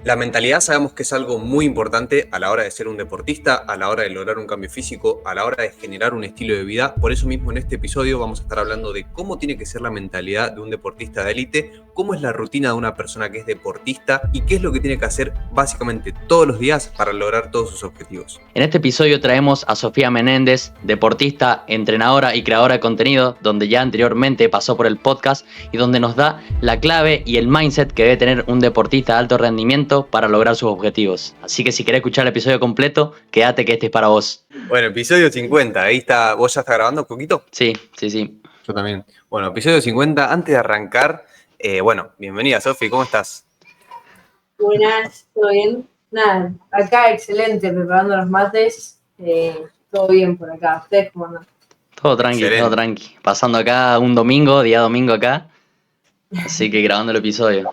La mentalidad sabemos que es algo muy importante a la hora de ser un deportista, a la hora de lograr un cambio físico, a la hora de generar un estilo de vida. Por eso mismo en este episodio vamos a estar hablando de cómo tiene que ser la mentalidad de un deportista de élite, cómo es la rutina de una persona que es deportista y qué es lo que tiene que hacer básicamente todos los días para lograr todos sus objetivos. En este episodio traemos a Sofía Menéndez, deportista, entrenadora y creadora de contenido, donde ya anteriormente pasó por el podcast y donde nos da la clave y el mindset que debe tener un deportista de alto rendimiento para lograr sus objetivos. Así que si querés escuchar el episodio completo, quédate que este es para vos. Bueno, episodio 50, ahí está. ¿Vos ya estás grabando, Coquito? Sí. Yo también. Bueno, episodio 50, antes de arrancar, bienvenida Sofi, ¿cómo estás? Buenas, ¿todo bien? Nada, acá excelente, preparando los mates, todo bien por acá. ¿Ustedes cómo andan? Todo tranqui. Pasando acá un domingo, día domingo acá, así que grabando el episodio.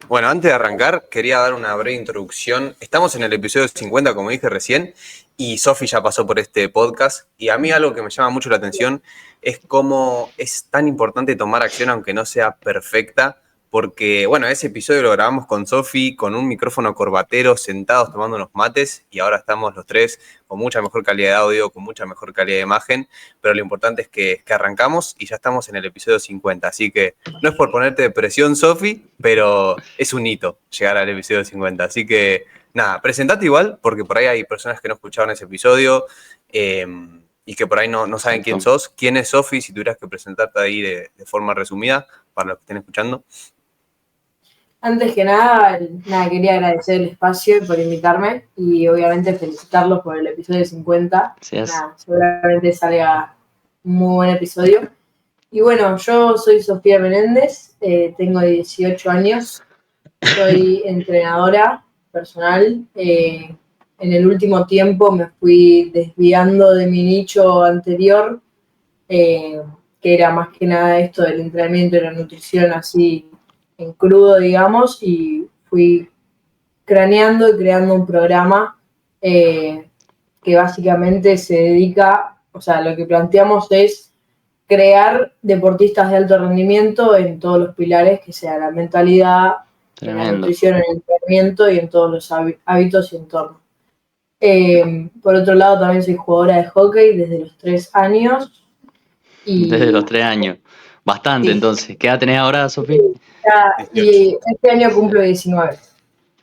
Bueno, antes de arrancar, quería dar una breve introducción. Estamos en el episodio 50, como dije recién, y Sofi ya pasó por este podcast. Y a mí algo que me llama mucho la atención es cómo es tan importante tomar acción aunque no sea perfecta. Porque, bueno, ese episodio lo grabamos con Sofi, con un micrófono corbatero, sentados tomando unos mates, y ahora estamos los tres con mucha mejor calidad de audio, con mucha mejor calidad de imagen, pero lo importante es que arrancamos y ya estamos en el episodio 50, así que no es por ponerte de presión, Sofi, pero es un hito llegar al episodio 50, así que nada, presentate igual, porque por ahí hay personas que no escucharon ese episodio, y que por ahí no saben quién sos. ¿Quién es Sofi? Si tuvieras que presentarte ahí de forma resumida, para los que estén escuchando. Antes que nada, quería agradecer el espacio por invitarme y obviamente felicitarlos por el episodio 50. Seguramente salga un muy buen episodio. Y bueno, yo soy Sofía Menéndez, tengo 18 años, soy entrenadora personal. En el último tiempo me fui desviando de mi nicho anterior, que era más que nada esto del entrenamiento y la nutrición así en crudo, digamos, y fui craneando y creando un programa que básicamente se dedica, o sea, lo que planteamos es crear deportistas de alto rendimiento en todos los pilares, que sea la mentalidad, en la nutrición, en el entrenamiento y en todos los hábitos y entornos. Por otro lado, también soy jugadora de hockey desde los 3 años. Desde los 3 años. Bastante, sí. Entonces. ¿Qué edad tenés ahora, Sofía? Y este año cumplo 19.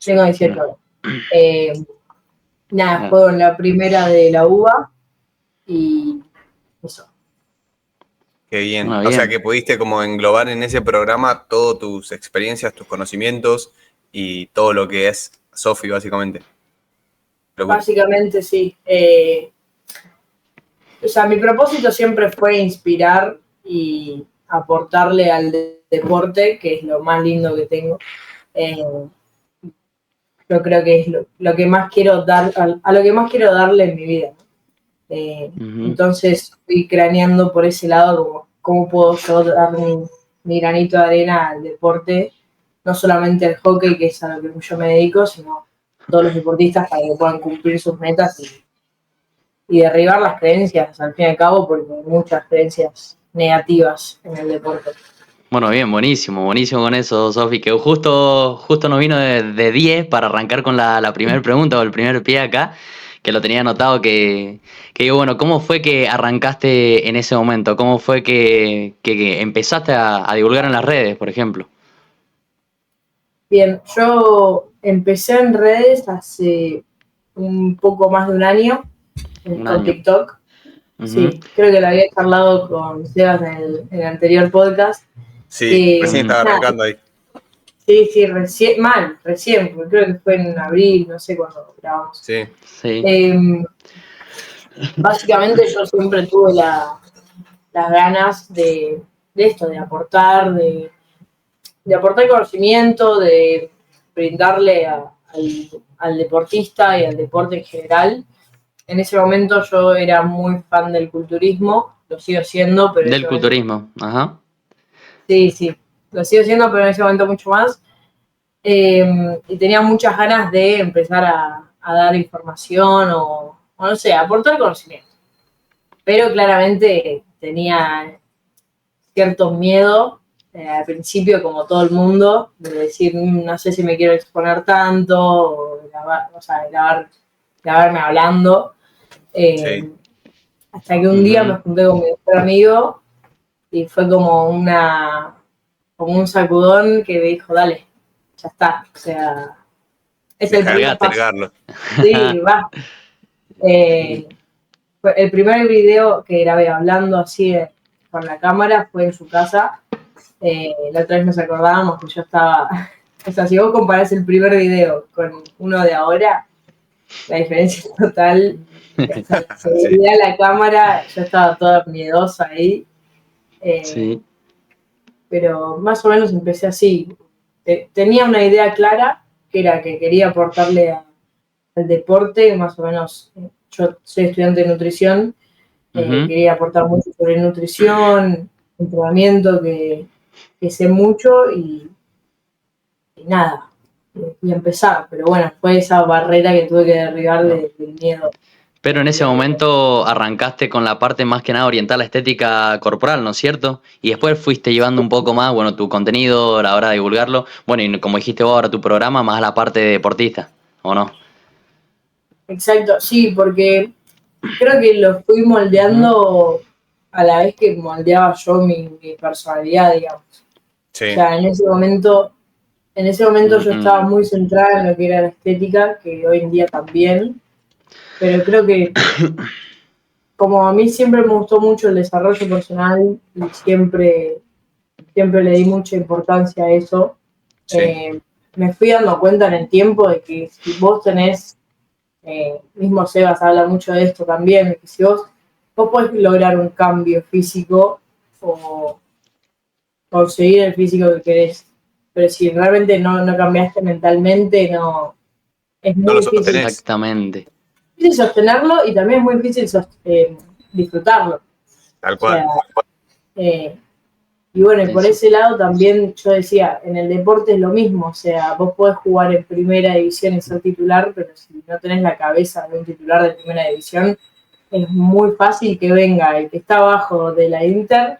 Tengo 18 ahora. Juego en la primera de la UBA y eso. Qué bien. O sea que pudiste como englobar en ese programa todas tus experiencias, tus conocimientos y todo lo que es Sofi, básicamente. Básicamente sí. O sea, mi propósito siempre fue inspirar y aportarle al deporte, que es lo más lindo que tengo. Yo creo que es lo que más quiero dar, a lo que más quiero darle en mi vida. Entonces fui craneando por ese lado como cómo puedo yo dar mi granito de arena al deporte, no solamente al hockey, que es a lo que yo me dedico, sino a todos los deportistas para que puedan cumplir sus metas y derribar las creencias, al fin y al cabo, porque hay muchas creencias negativas en el deporte. Bueno, bien, buenísimo con eso, Sofi, que justo nos vino de 10 para arrancar con la primera pregunta o el primer pie acá, que lo tenía anotado, que digo, bueno, ¿cómo fue que arrancaste en ese momento? ¿Cómo fue que empezaste a divulgar en las redes, por ejemplo? Bien, yo empecé en redes hace un poco más de un año, con TikTok. Sí, creo que lo había charlado con Sebas en el anterior podcast. Sí, recién estaba arrancando ahí. Sí, recién, porque creo que fue en abril, no sé cuándo grabamos. Sí. Básicamente yo siempre tuve las ganas de esto, de aportar conocimiento, de brindarle al deportista y al deporte en general. En ese momento yo era muy fan del culturismo, lo sigo siendo, pero... Del culturismo, ajá. Sí, lo sigo siendo, pero en ese momento mucho más. Y tenía muchas ganas de empezar a dar información o no sé, aportar conocimiento. Pero claramente tenía cierto miedo al principio, como todo el mundo, de decir, no sé si me quiero exponer tanto, o grabarme hablando. Sí. Hasta que un día me junté con mi mejor amigo y fue como un sacudón que me dijo, dale, ya está. O sea, es el primer paso. Sí, va. El primer video que grabé hablando así con la cámara fue en su casa. La otra vez nos acordábamos que yo estaba... O sea, si vos comparás el primer video con uno de ahora, la diferencia es total. O sea, se veía la cámara, yo estaba toda miedosa ahí. Sí. Pero más o menos empecé así. Tenía una idea clara, que era que quería aportarle al deporte, más o menos. Yo soy estudiante de nutrición, quería aportar mucho sobre nutrición, entrenamiento, que sé mucho y nada, y empezar. Pero bueno, fue esa barrera que tuve que derribar del miedo. Pero en ese momento arrancaste con la parte más que nada oriental a la estética corporal, ¿no es cierto? Y después fuiste llevando un poco más, bueno, tu contenido a la hora de divulgarlo, bueno, y como dijiste vos ahora tu programa, más a la parte de deportista, ¿o no? Exacto, sí, porque creo que lo fui moldeando a la vez que moldeaba yo mi personalidad, digamos. Sí. O sea, en ese momento yo estaba muy centrada en lo que era la estética, que hoy en día también, pero creo que como a mí siempre me gustó mucho el desarrollo personal y siempre le di mucha importancia a eso, me fui dando cuenta en el tiempo de que si vos tenés, mismo Sebas habla mucho de esto también, de que si vos podés lograr un cambio físico o conseguir el físico que querés, pero si realmente no cambiaste mentalmente, no, es muy difícil. Exactamente. Es difícil sostenerlo y también es muy difícil disfrutarlo. Tal cual. O sea, y bueno, y por ese lado también yo decía, en el deporte es lo mismo, o sea, vos podés jugar en primera división y ser titular, pero si no tenés la cabeza de un titular de primera división, es muy fácil que venga el que está abajo de la Inter,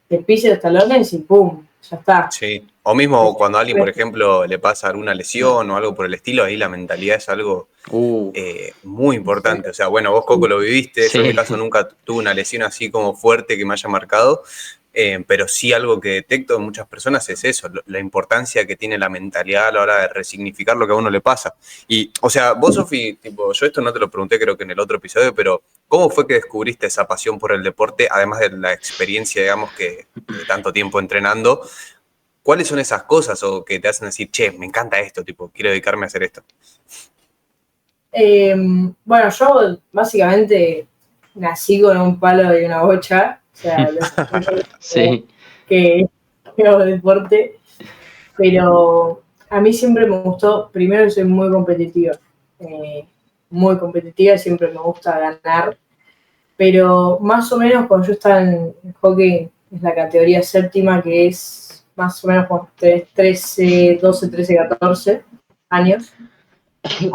te pise los talones y ¡pum! Ya está. Sí, o mismo cuando a alguien, por ejemplo, le pasa alguna lesión o algo por el estilo, ahí la mentalidad es algo muy importante. O sea, bueno, vos, Coco, lo viviste, yo en mi caso nunca tuve una lesión así como fuerte que me haya marcado, pero sí algo que detecto en muchas personas es eso, la importancia que tiene la mentalidad a la hora de resignificar lo que a uno le pasa. Y, o sea, vos, Sofi, tipo, yo esto no te lo pregunté creo que en el otro episodio, pero ¿cómo fue que descubriste esa pasión por el deporte, además de la experiencia, digamos, que de tanto tiempo entrenando? ¿Cuáles son esas cosas o que te hacen decir, che, me encanta esto, tipo, quiero dedicarme a hacer esto? Bueno, yo básicamente nací con un palo y una bocha, o sea, sí. que hago deporte, pero a mí siempre me gustó, primero soy muy competitiva, siempre me gusta ganar, pero más o menos cuando yo estaba en hockey, es la categoría séptima, que es más o menos cuando tenés 13, 12, 13, 14 años,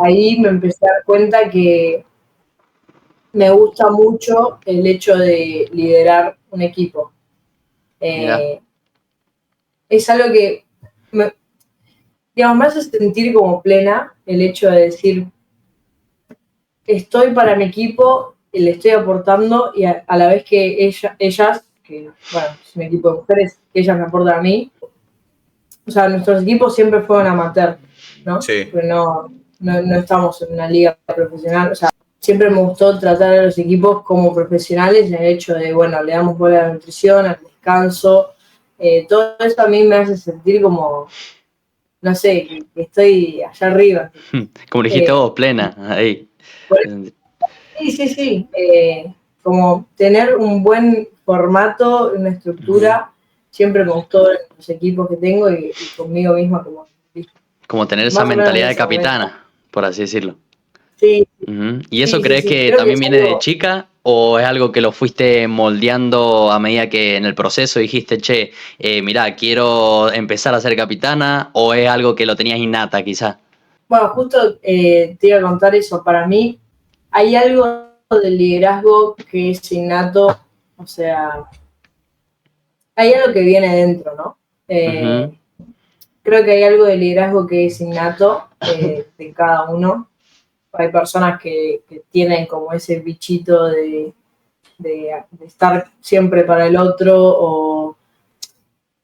ahí me empecé a dar cuenta que me gusta mucho el hecho de liderar un equipo. Es algo que me hace sentir como plena el hecho de decir, estoy para mi equipo, le estoy aportando y a la vez que ellas, que bueno, es un equipo de mujeres, que ellas me aportan a mí. O sea, nuestros equipos siempre fueron amateur, ¿no? Sí. Pero no estamos en una liga profesional. O sea, siempre me gustó tratar a los equipos como profesionales en el hecho de, bueno, le damos bola a la nutrición, al descanso. Todo eso a mí me hace sentir como, no sé, que estoy allá arriba. Como dijiste vos, plena, ahí. Sí. Como tener un buen formato, una estructura, siempre me gustó en los equipos que tengo y conmigo misma como tener esa mentalidad de capitana, por así decirlo. Sí. ¿Y eso crees que también viene de chica o es algo que lo fuiste moldeando a medida que en el proceso dijiste, che, mirá, quiero empezar a ser capitana, o es algo que lo tenías innata quizá? Bueno, justo te iba a contar eso. Para mí hay algo del liderazgo que es innato, o sea, hay algo que viene dentro, ¿no? Ujú. Creo que hay algo de liderazgo que es innato de cada uno. Hay personas que tienen como ese bichito de estar siempre para el otro o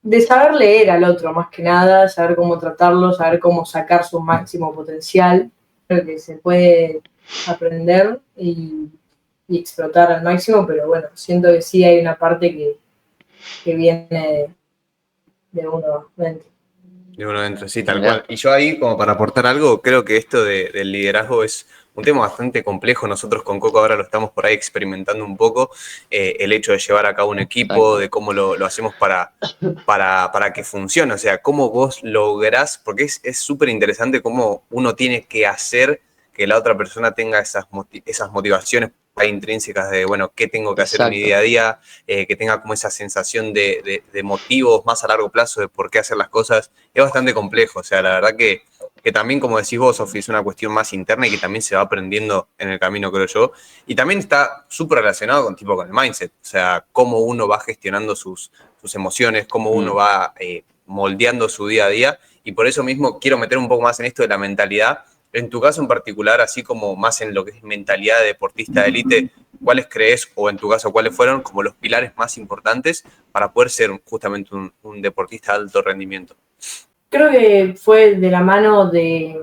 de saber leer al otro más que nada, saber cómo tratarlo, saber cómo sacar su máximo potencial. Creo que se puede aprender y explotar al máximo, pero bueno, siento que sí hay una parte que viene de uno dentro. De uno dentro, sí, tal Mirá. cual. Y yo ahí, como para aportar algo, creo que esto del liderazgo es un tema bastante complejo. Nosotros con Coco ahora lo estamos por ahí experimentando un poco, el hecho de llevar a cabo un equipo, Exacto. de cómo lo hacemos para que funcione, o sea, cómo vos lográs, porque es súper interesante cómo uno tiene que hacer que la otra persona tenga esas motivaciones intrínsecas de, bueno, qué tengo que hacer en mi Exacto. día a día, que tenga como esa sensación de motivos más a largo plazo de por qué hacer las cosas. Es bastante complejo, o sea, la verdad que también, como decís vos, Sofi, es una cuestión más interna y que también se va aprendiendo en el camino, creo yo. Y también está súper relacionado con el mindset, o sea, cómo uno va gestionando sus emociones, cómo uno va moldeando su día a día. Y por eso mismo quiero meter un poco más en esto de la mentalidad. En tu caso en particular, así como más en lo que es mentalidad de deportista de élite, ¿cuáles crees, o en tu caso, cuáles fueron como los pilares más importantes para poder ser justamente un deportista de alto rendimiento? Creo que fue de la mano de...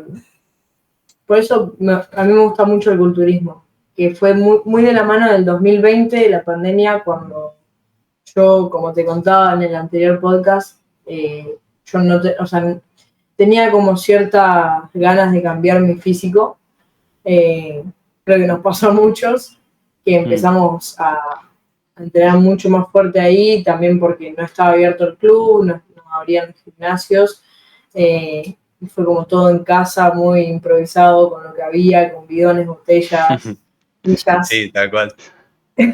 Por eso a mí me gusta mucho el culturismo, que fue muy de la mano del 2020, de la pandemia, cuando yo, como te contaba en el anterior podcast, yo o sea, tenía como ciertas ganas de cambiar mi físico. Creo que nos pasó a muchos, que empezamos a entrenar mucho más fuerte ahí, también porque no estaba abierto el club, no abrían gimnasios. Y fue como todo en casa, muy improvisado con lo que había, con bidones, botellas, sillas. Sí, tal cual. Sí,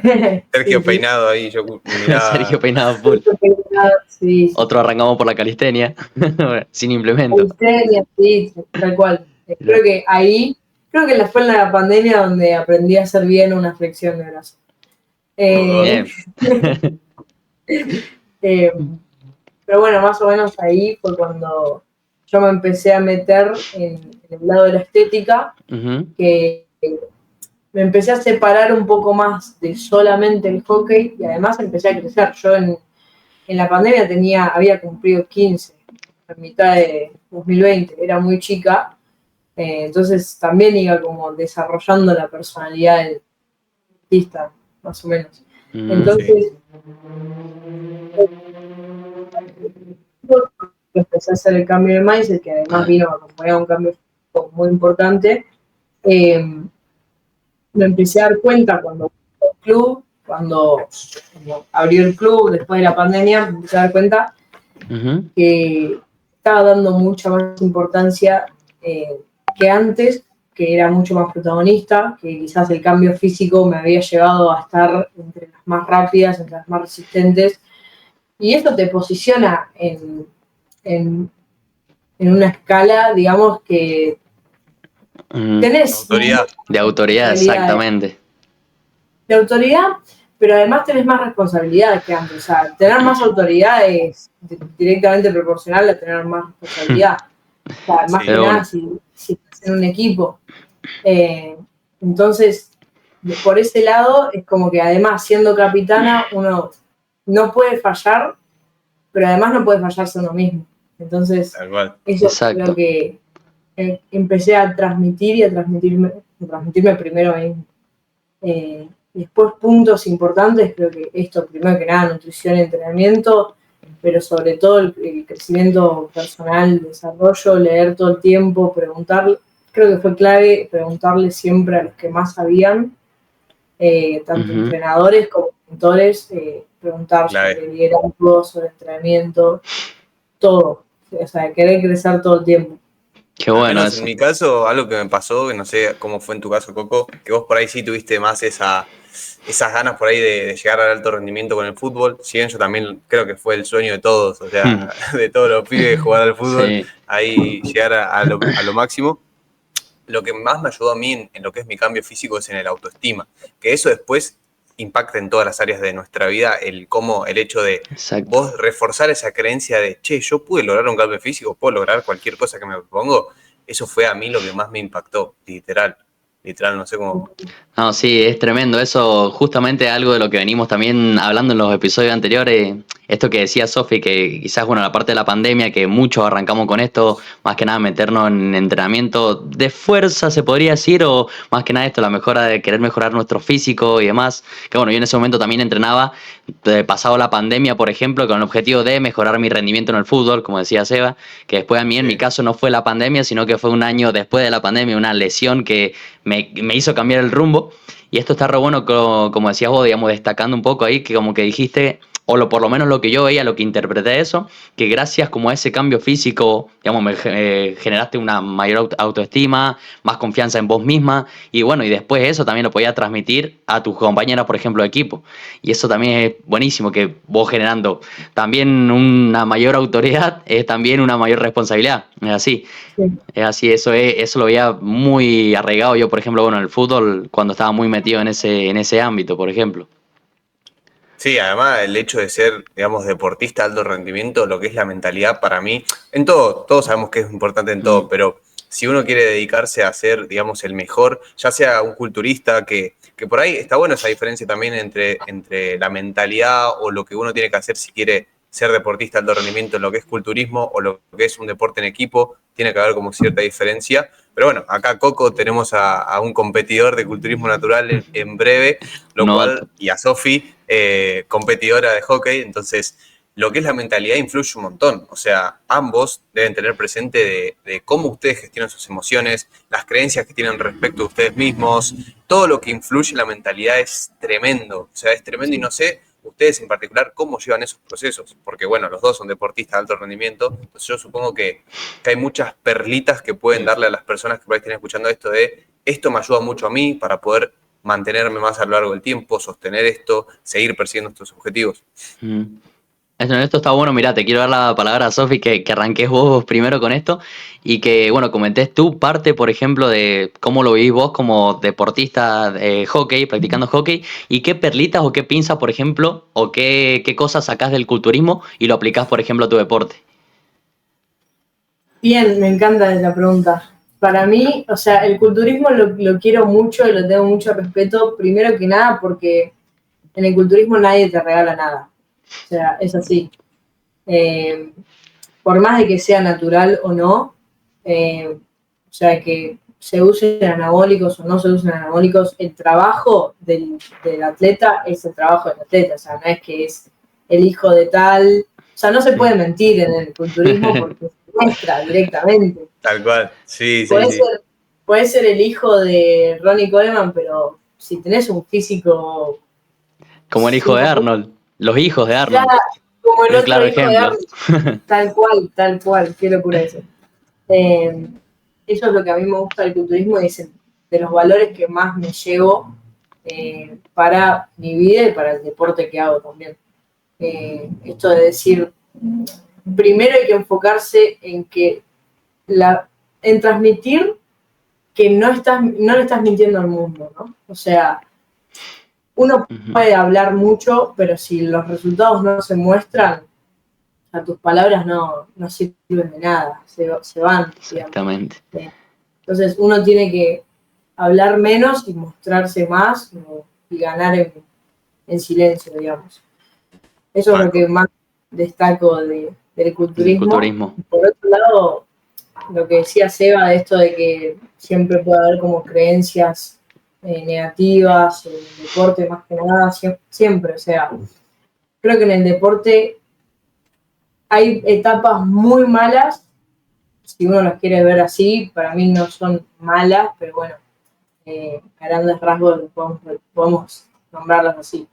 Sergio sí. Peinado ahí, yo Sergio miraba. Peinado full. Sí, sí. Otro arrancamos por la calistenia, sin implemento. Calistenia, sí, tal cual. Mirá. Creo que fue en la pandemia donde aprendí a hacer bien una flexión de brazo. Eh, Bien. eh, pero bueno, más o menos ahí fue cuando yo me empecé a meter en el lado de la estética, Ujú. que me empecé a separar un poco más de solamente el hockey y además empecé a crecer. Yo en la pandemia había cumplido 15 en mitad de 2020, era muy chica, entonces también iba como desarrollando la personalidad del artista, más o menos. Sí. Entonces, empecé a hacer el cambio de mindset, que además vino acompañado de un cambio muy importante. Me empecé a dar cuenta cuando abrió el club después de la pandemia, me empecé a dar cuenta Ujú. que estaba dando mucha más importancia que antes, que era mucho más protagonista, que quizás el cambio físico me había llevado a estar entre las más rápidas, entre las más resistentes, y esto te posiciona en una escala, digamos, que tenés Autoridad. De autoridad, responsabilidades exactamente. de autoridad, pero además tenés más responsabilidad que antes. O sea, tener más autoridad es directamente proporcional a tener más responsabilidad. O sea, más Sí. que De nada una. si estás en un equipo. Eh, entonces, por ese lado, es como que además siendo capitana, uno no puede fallar, pero además no puede fallarse uno mismo. Entonces, Tal cual. eso es lo Exacto. que empecé a transmitir y a transmitirme primero a mí mismo. Y después puntos importantes, creo que esto, primero que nada, nutrición y entrenamiento, pero sobre todo el crecimiento personal, desarrollo, leer todo el tiempo, preguntar, creo que fue clave preguntarle siempre a los que más sabían, tanto Ujú. entrenadores como mentores, preguntar Clave. sobre liderazgo, sobre entrenamiento, todo. O sea, querer crecer todo el tiempo. Qué Al bueno menos en eso. mi caso, algo que me pasó, que no sé cómo fue en tu caso, Coco, que vos por ahí sí tuviste más esas ganas por ahí de llegar al alto rendimiento con el fútbol. Si bien yo también creo que fue el sueño de todos, o sea, de todos los pibes jugar al fútbol, Sí. ahí llegar a lo máximo. Lo que más me ayudó a mí en lo que es mi cambio físico es en el autoestima, que eso después impacta en todas las áreas de nuestra vida, el hecho de Exacto. vos reforzar esa creencia de, che, yo pude lograr un cambio físico, puedo lograr cualquier cosa que me propongo. Eso fue a mí lo que más me impactó, literal, no sé cómo. No, sí, es tremendo. Eso justamente algo de lo que venimos también hablando en los episodios anteriores. Esto que decía Sofi, que quizás, bueno, la parte de la pandemia, que muchos arrancamos con esto, más que nada meternos en entrenamiento de fuerza, se podría decir, o más que nada esto, la mejora de querer mejorar nuestro físico y demás. Que bueno, yo en ese momento también entrenaba, pasado la pandemia, por ejemplo, con el objetivo de mejorar mi rendimiento en el fútbol, como decía Seba, que después a mí, en mi caso, no fue la pandemia, sino que fue un año después de la pandemia, una lesión que me hizo cambiar el rumbo. Y esto está re bueno, como decías vos, digamos, destacando un poco ahí, que como que dijiste, por lo menos lo que yo veía, lo que interpreté de eso, que gracias como a ese cambio físico, digamos, generaste una mayor autoestima, más confianza en vos misma, y bueno, y después eso también lo podías transmitir a tus compañeras, por ejemplo, de equipo. Y eso también es buenísimo, que vos generando también una mayor autoridad, es también una mayor responsabilidad, es así. Sí. Es así, eso lo veía muy arraigado yo, por ejemplo, bueno, en el fútbol, cuando estaba muy metido en ese ámbito, por ejemplo. Sí, además el hecho de ser, digamos, deportista de alto rendimiento, lo que es la mentalidad para mí, en todo, todos sabemos que es importante en todo, pero si uno quiere dedicarse a ser, digamos, el mejor, ya sea un culturista, que por ahí está bueno esa diferencia también entre la mentalidad o lo que uno tiene que hacer si quiere ser deportista de alto rendimiento en lo que es culturismo o lo que es un deporte en equipo, tiene que haber como cierta diferencia. Pero bueno, acá Coco tenemos a un competidor de culturismo natural en breve, lo cual, y a Sofi, competidora de hockey, entonces lo que es la mentalidad influye un montón. O sea, ambos deben tener presente de cómo ustedes gestionan sus emociones, las creencias que tienen respecto a ustedes mismos, todo lo que influye en la mentalidad es tremendo. O sea, es tremendo y no sé ustedes en particular cómo llevan esos procesos, porque bueno, los dos son deportistas de alto rendimiento, entonces yo supongo que hay muchas perlitas que pueden darle a las personas que por ahí estén escuchando esto me ayuda mucho a mí para poder mantenerme más a lo largo del tiempo, sostener esto, seguir persiguiendo estos objetivos. Esto está bueno, mirá, te quiero dar la palabra a Sofi, que arranques vos primero con esto y que, bueno, comentes tu parte, por ejemplo, de cómo lo vivís vos como deportista de hockey, practicando hockey, y qué perlitas o qué pinzas, por ejemplo, o qué cosas sacás del culturismo y lo aplicás, por ejemplo, a tu deporte. Bien, me encanta esa pregunta. Para mí, o sea, el culturismo lo quiero mucho y lo tengo mucho respeto, primero que nada porque en el culturismo nadie te regala nada. O sea, es así. Por más de que sea natural o no, o sea, que se usen anabólicos o no se usen anabólicos, el trabajo del atleta es el trabajo del atleta. O sea, no es que es el hijo de tal. O sea, no se puede mentir en el culturismo porque se muestra directamente. Tal cual, sí. Puede ser el hijo de Ronnie Coleman, pero si tenés un físico... Como el hijo de Arnold, los hijos de Arnold. Como el un otro claro hijo ejemplo. de Arnold. Tal cual, qué locura eso. Eso es lo que a mí me gusta del culturismo y es de los valores que más me llevo para mi vida y para el deporte que hago también. Esto de decir, primero hay que enfocarse en transmitir que no le estás mintiendo al mundo, ¿no? O sea, uno puede hablar mucho, pero si los resultados no se muestran, a tus palabras no sirven de nada, se van. Exactamente. Entonces uno tiene que hablar menos y mostrarse más y ganar en silencio, digamos. Eso es lo que más destaco del culturismo. Por otro lado, lo que decía Seba de esto de que siempre puede haber como creencias negativas en el deporte, más que nada, siempre, o sea, creo que en el deporte hay etapas muy malas, si uno las quiere ver así, para mí no son malas, pero bueno, a grandes rasgos podemos nombrarlas así.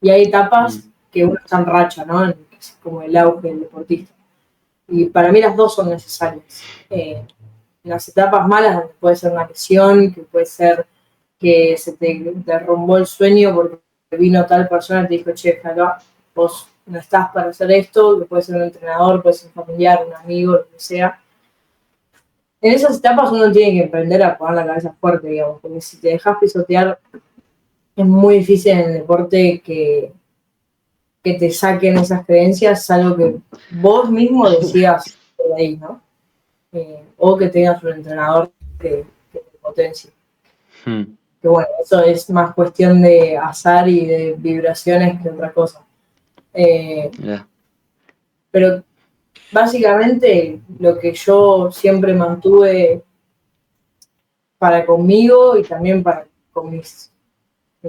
Y hay etapas que uno está en racha, ¿no? Es como el auge del deportista. Y para mí las dos son necesarias. En las etapas malas, donde puede ser una lesión, que puede ser que se te derrumbó el sueño porque vino tal persona y te dijo, che, acá vos no estás para hacer esto, que puede ser un entrenador, puede ser un familiar, un amigo, lo que sea. En esas etapas uno tiene que aprender a poner la cabeza fuerte, digamos, porque si te dejas pisotear es muy difícil en el deporte que te saquen esas creencias, salvo que vos mismo decidas por ahí, ¿no? O que tengas un entrenador que te potencie. Que bueno, eso es más cuestión de azar y de vibraciones que otra cosa. Pero básicamente lo que yo siempre mantuve para conmigo y también para con mis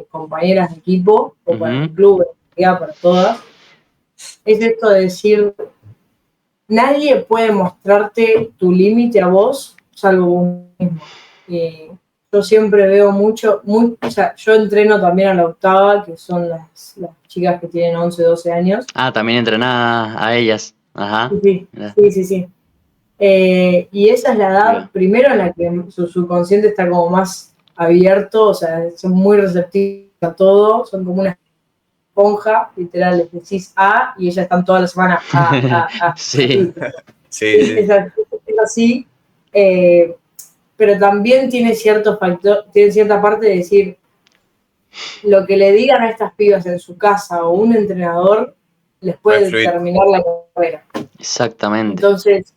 compañeras de equipo o para el club, para todas, es esto de decir, nadie puede mostrarte tu límite a vos, salvo vos mismo. Yo siempre veo o sea, yo entreno también a la octava, que son las chicas que tienen 11, 12 años. Ah, también entrenás a ellas. Ajá. Sí. Y esa es la edad, primero, en la que su subconsciente está como más abierto, o sea, son muy receptivos a todo, son como una esponja, literal, les decís A y ellas están toda la semana A. Sí. Es así, pero también tiene cierto factor, tiene cierta parte de decir, lo que le digan a estas pibas en su casa o un entrenador les puede determinar la carrera. Exactamente. Entonces,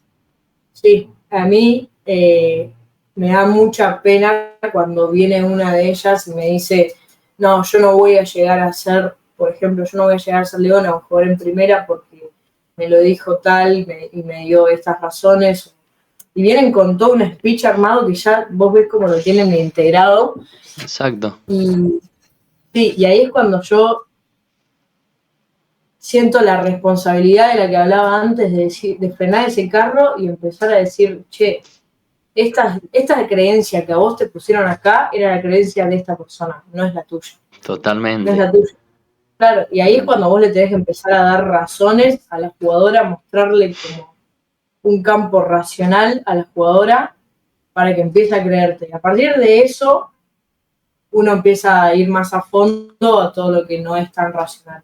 sí, a mí me da mucha pena cuando viene una de ellas y me dice, no, yo no voy a llegar a ser, por ejemplo, yo no voy a llegar a ser Leona o jugar en primera porque me lo dijo tal y me dio estas razones. Y vienen con todo un speech armado que ya vos ves cómo lo tienen integrado. Exacto. Y ahí es cuando yo siento la responsabilidad de la que hablaba antes de frenar ese carro y empezar a decir, che, esta creencia que a vos te pusieron acá era la creencia de esta persona, no es la tuya. Totalmente. No es la tuya. Claro, y ahí es cuando vos le tenés que empezar a dar razones a la jugadora, mostrarle como un campo racional a la jugadora para que empiece a creerte. Y a partir de eso, uno empieza a ir más a fondo a todo lo que no es tan racional.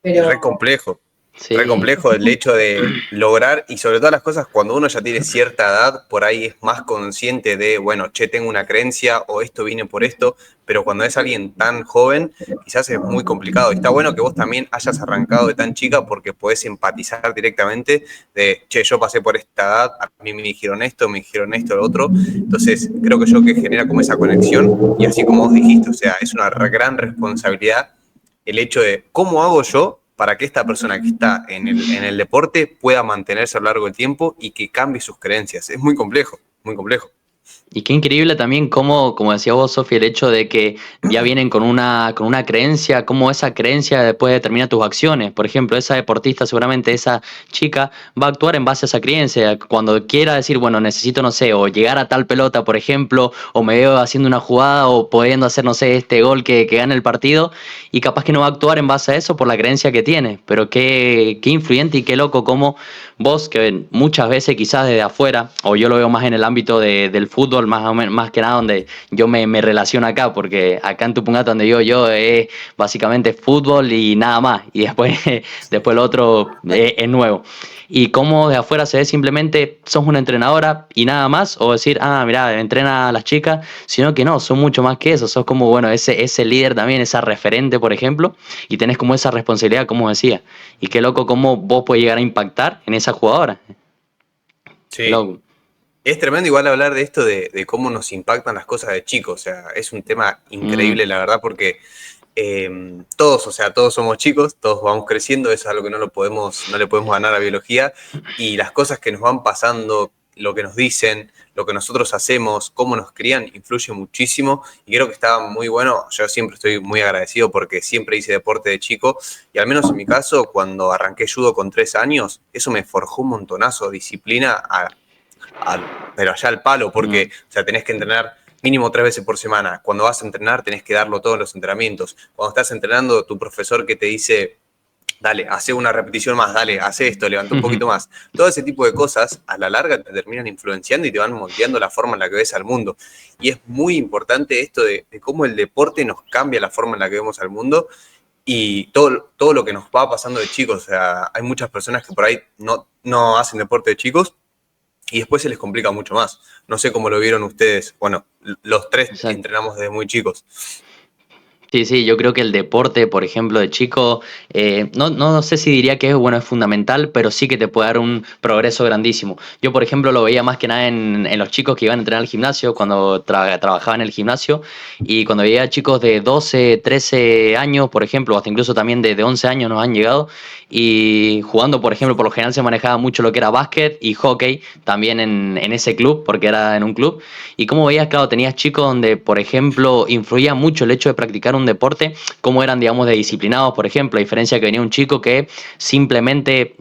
Pero... Es re complejo. Sí. Re complejo el hecho de lograr, y sobre todas las cosas, cuando uno ya tiene cierta edad, por ahí es más consciente de, bueno, che, tengo una creencia o esto viene por esto, pero cuando es alguien tan joven, quizás es muy complicado. Y está bueno que vos también hayas arrancado de tan chica porque podés empatizar directamente de, che, yo pasé por esta edad, a mí me dijeron esto, lo otro. Entonces, creo que yo que genera como esa conexión, y así como vos dijiste, o sea, es una gran responsabilidad el hecho de, ¿cómo hago yo para que esta persona que está en el deporte pueda mantenerse a lo largo del tiempo y que cambie sus creencias? Es muy complejo, muy complejo. Y qué increíble también cómo, como decía vos, Sofi, el hecho de que ya vienen con una creencia, cómo esa creencia después determina tus acciones. Por ejemplo, esa deportista, seguramente esa chica, va a actuar en base a esa creencia. Cuando quiera decir, bueno, necesito, no sé, o llegar a tal pelota, por ejemplo, o me veo haciendo una jugada o pudiendo hacer, no sé, este gol que gane el partido, y capaz que no va a actuar en base a eso por la creencia que tiene. Pero qué influyente y qué loco cómo vos, que muchas veces quizás desde afuera, o yo lo veo más en el ámbito del fútbol, más que nada donde yo me relaciono acá, porque acá en Tupungato donde yo es básicamente fútbol y nada más, y después lo otro es nuevo. Y cómo de afuera se ve simplemente sos una entrenadora y nada más, o decir, mirá, entrena a las chicas, sino que no, son mucho más que eso, sos como, bueno, ese líder también, esa referente, por ejemplo, y tenés como esa responsabilidad, como decía. Y qué loco cómo vos podés llegar a impactar en esa jugadora. Sí. Loco. Es tremendo igual hablar de esto de cómo nos impactan las cosas de chicos, o sea, es un tema increíble, la verdad, porque todos somos chicos, todos vamos creciendo, eso es algo que no le podemos ganar a biología, y las cosas que nos van pasando, lo que nos dicen, lo que nosotros hacemos, cómo nos crían, influye muchísimo, y creo que está muy bueno. Yo siempre estoy muy agradecido porque siempre hice deporte de chico, y al menos en mi caso, cuando arranqué judo con 3 años, eso me forjó un montonazo de disciplina, pero allá al palo, porque o sea, tenés que entrenar mínimo 3 veces por semana. Cuando vas a entrenar tenés que darlo todo en los entrenamientos. Cuando estás entrenando, tu profesor que te dice, dale, hace una repetición más, dale, hace esto, levanta un poquito más. Todo ese tipo de cosas a la larga te terminan influenciando y te van moldeando la forma en la que ves al mundo. Y es muy importante esto de cómo el deporte nos cambia la forma en la que vemos al mundo y todo lo que nos va pasando de chicos. O sea, hay muchas personas que por ahí no hacen deporte de chicos y después se les complica mucho más. No sé cómo lo vieron ustedes. Bueno, los tres entrenamos desde muy chicos. Sí, sí, yo creo que el deporte, por ejemplo, de chico, no sé si diría que es bueno, es fundamental, pero sí que te puede dar un progreso grandísimo. Yo, por ejemplo, lo veía más que nada en los chicos que iban a entrenar al gimnasio, cuando trabajaba en el gimnasio, y cuando veía chicos de 12, 13 años, por ejemplo, hasta incluso también de 11 años nos han llegado, y jugando, por ejemplo, por lo general se manejaba mucho lo que era básquet y hockey, también en ese club, porque era en un club. Y como veías, claro, tenías chicos donde, por ejemplo, influía mucho el hecho de practicar un deporte, cómo eran, digamos, de disciplinados, por ejemplo, a diferencia que venía un chico que simplemente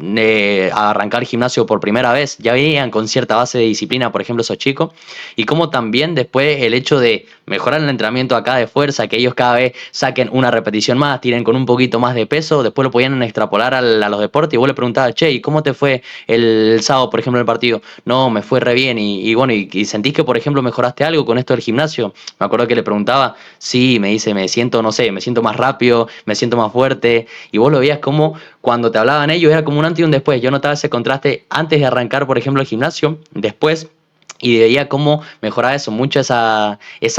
a arrancar el gimnasio por primera vez, ya venían con cierta base de disciplina, por ejemplo, esos chicos, y cómo también después el hecho de mejorar el entrenamiento acá de fuerza, que ellos cada vez saquen una repetición más, tiren con un poquito más de peso, después lo podían extrapolar a los deportes, y vos le preguntabas, che, ¿y cómo te fue el sábado, por ejemplo, en el partido? No, me fue re bien, y bueno, y sentís que, por ejemplo, mejoraste algo con esto del gimnasio. Me acuerdo que le preguntaba, sí, me dice, me siento, no sé, me siento más rápido, me siento más fuerte, y vos lo veías como cuando te hablaban ellos era como un antes y un después. Yo notaba ese contraste antes de arrancar, por ejemplo, el gimnasio, después, y veía cómo mejoraba eso, mucho esa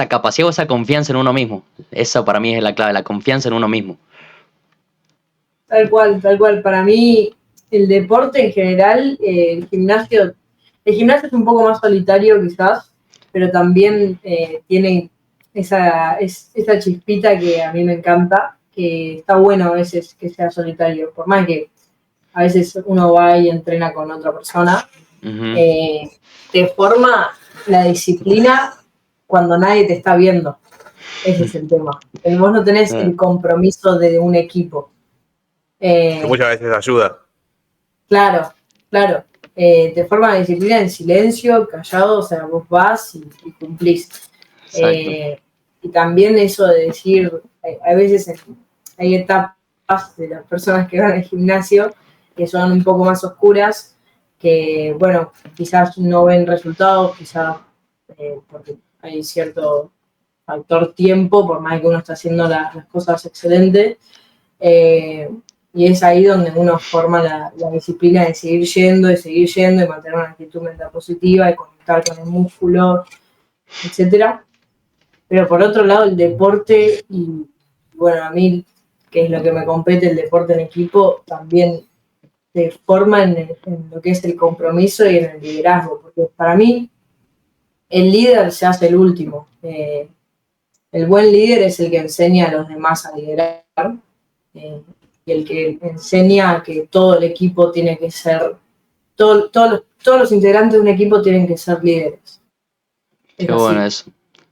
capacidad o esa confianza en uno mismo. Eso para mí es la clave, la confianza en uno mismo. Tal cual, tal cual. Para mí, el deporte en general, el gimnasio es un poco más solitario quizás, pero también tiene esa chispita que a mí me encanta, que está bueno a veces que sea solitario, por más que a veces uno va y entrena con otra persona, Uh-huh. te forma la disciplina cuando nadie te está viendo. Ese es el tema. Vos no tenés el compromiso de un equipo. Que muchas veces ayuda. Claro, claro. Te forma la disciplina en silencio, callado, o sea, vos vas y cumplís. Y también eso de decir, a veces hay etapas de las personas que van al gimnasio que son un poco más oscuras, que, bueno, quizás no ven resultados, quizás porque hay cierto factor tiempo, por más que uno está haciendo las cosas excelentes. Y es ahí donde uno forma la disciplina de seguir yendo, y mantener una actitud mental positiva, y conectar con el músculo, etcétera. Pero por otro lado, el deporte, y bueno, a mí, que es lo que me compete, el deporte en equipo, también se forma en lo que es el compromiso y en el liderazgo, porque para mí el líder se hace el último. El buen líder es el que enseña a los demás a liderar, y el que enseña que todo el equipo tiene que ser, todos los integrantes de un equipo tienen que ser líderes. Es Qué bueno así. eso.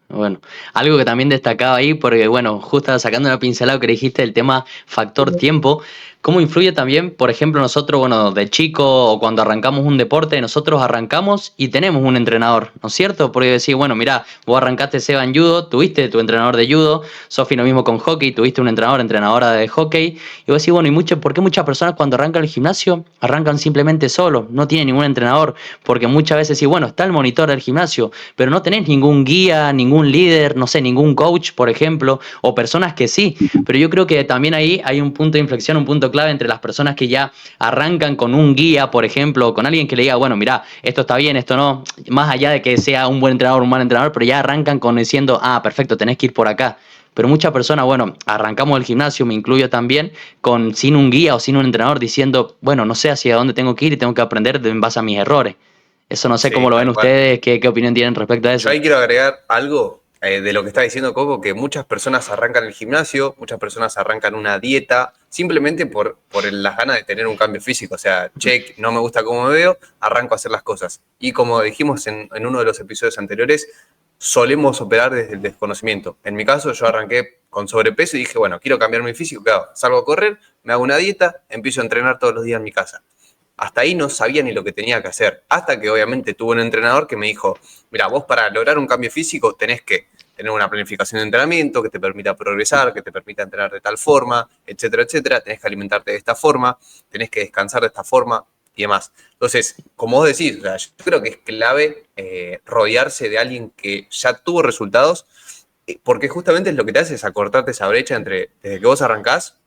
Bueno, algo que también destacaba ahí, porque bueno, justo sacando una pincelada que dijiste, el tema factor tiempo, ¿cómo influye también, por ejemplo, nosotros, bueno, de chico o cuando arrancamos un deporte, nosotros arrancamos y tenemos un entrenador, ¿no es cierto? Porque decís, bueno, mira, vos arrancaste Seba en judo, tuviste tu entrenador de judo, Sofi lo mismo con hockey, tuviste un entrenadora de hockey, y vos decís, bueno, ¿por qué muchas personas cuando arrancan el gimnasio arrancan simplemente solo, no tienen ningún entrenador? Porque muchas veces sí, bueno, está el monitor del gimnasio, pero no tenés ningún guía, ningún líder, no sé, ningún coach, por ejemplo, o personas que sí, pero yo creo que también ahí hay un punto de inflexión, un punto clave entre las personas que ya arrancan con un guía, por ejemplo, o con alguien que le diga, bueno, mira, esto está bien, esto no, más allá de que sea un buen entrenador o un mal entrenador, pero ya arrancan con diciendo, ah, perfecto, tenés que ir por acá. Pero muchas personas, bueno, arrancamos el gimnasio, me incluyo también, sin un guía o sin un entrenador diciendo, bueno, no sé hacia dónde tengo que ir y tengo que aprender en base a mis errores. Eso no sé cómo Sí, lo ven tal cual. ustedes, qué opinión tienen respecto a Yo eso. ahí quiero agregar algo de lo que está diciendo Coco, que muchas personas arrancan el gimnasio, muchas personas arrancan una dieta, simplemente por las ganas de tener un cambio físico. O sea, check, no me gusta cómo me veo, arranco a hacer las cosas. Y como dijimos en uno de los episodios anteriores, solemos operar desde el desconocimiento. En mi caso, yo arranqué con sobrepeso y dije, bueno, quiero cambiar mi físico, ¿qué hago? Salgo a correr, me hago una dieta, empiezo a entrenar todos los días en mi casa. Hasta ahí no sabía ni lo que tenía que hacer, hasta que obviamente tuve un entrenador que me dijo, mira, vos para lograr un cambio físico tenés que tener una planificación de entrenamiento que te permita progresar, que te permita entrenar de tal forma, etcétera, etcétera, tenés que alimentarte de esta forma, tenés que descansar de esta forma y demás. Entonces, como vos decís, o sea, yo creo que es clave rodearse de alguien que ya tuvo resultados, porque justamente es lo que te hace es acortarte esa brecha entre desde que vos arrancás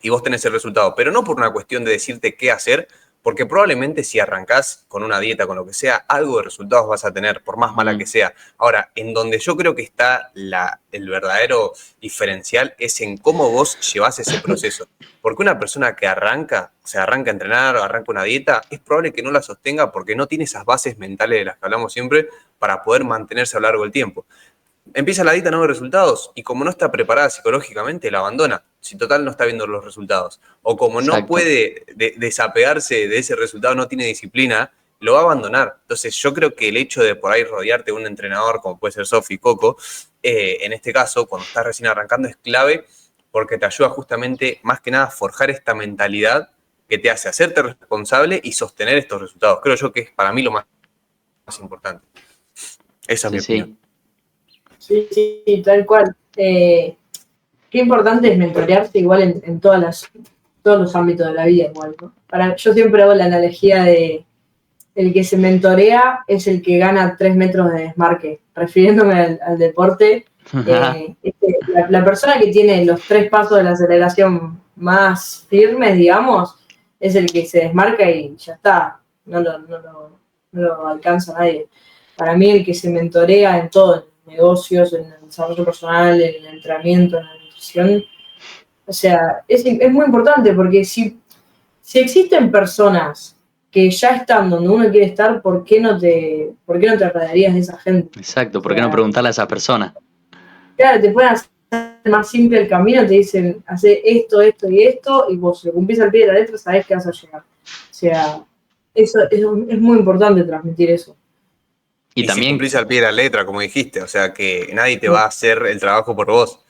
y vos tenés el resultado, pero no por una cuestión de decirte qué hacer, Porque probablemente si arrancás con una dieta, con lo que sea, algo de resultados vas a tener, por más mala que sea. Ahora, en donde yo creo que está el verdadero diferencial es en cómo vos llevás ese proceso. Porque una persona que arranca, o sea, arranca a entrenar o arranca una dieta, es probable que no la sostenga porque no tiene esas bases mentales de las que hablamos siempre para poder mantenerse a lo largo del tiempo. Empieza la dieta, no ve resultados, y como no está preparada psicológicamente, la abandona, si total no está viendo los resultados. O como no puede desapegarse de ese resultado, no tiene disciplina, lo va a abandonar. Entonces yo creo que el hecho de por ahí rodearte de un entrenador, como puede ser Sofi, Coco, en este caso, cuando estás recién arrancando, es clave porque te ayuda justamente, más que nada, a forjar esta mentalidad que te hace hacerte responsable y sostener estos resultados. Creo yo que es para mí lo más importante. Esa es mi opinión. Sí, tal cual. Qué importante es mentorearse igual en todos los ámbitos de la vida igual, ¿no? Yo siempre hago la analogía de el que se mentorea es el que gana 3 metros de desmarque, refiriéndome al deporte. La persona que tiene los 3 pasos de la aceleración más firmes, digamos, es el que se desmarca y ya está, no lo alcanza nadie. Para mí el que se mentorea en todo, en negocios, en el desarrollo personal, en el entrenamiento, en la nutrición, o sea, es muy importante porque si existen personas que ya están donde uno quiere estar, ¿por qué no te rodearías de esa gente? Exacto, ¿por qué no preguntarle a esa persona? Claro, te pueden hacer más simple el camino, te dicen, hace esto, esto y esto, y vos lo cumplís al pie de la letra, sabés que vas a llegar. O sea, eso es muy importante transmitir eso. Y también, si cumplís al pie de la letra, como dijiste, o sea, que nadie te va a hacer el trabajo por vos.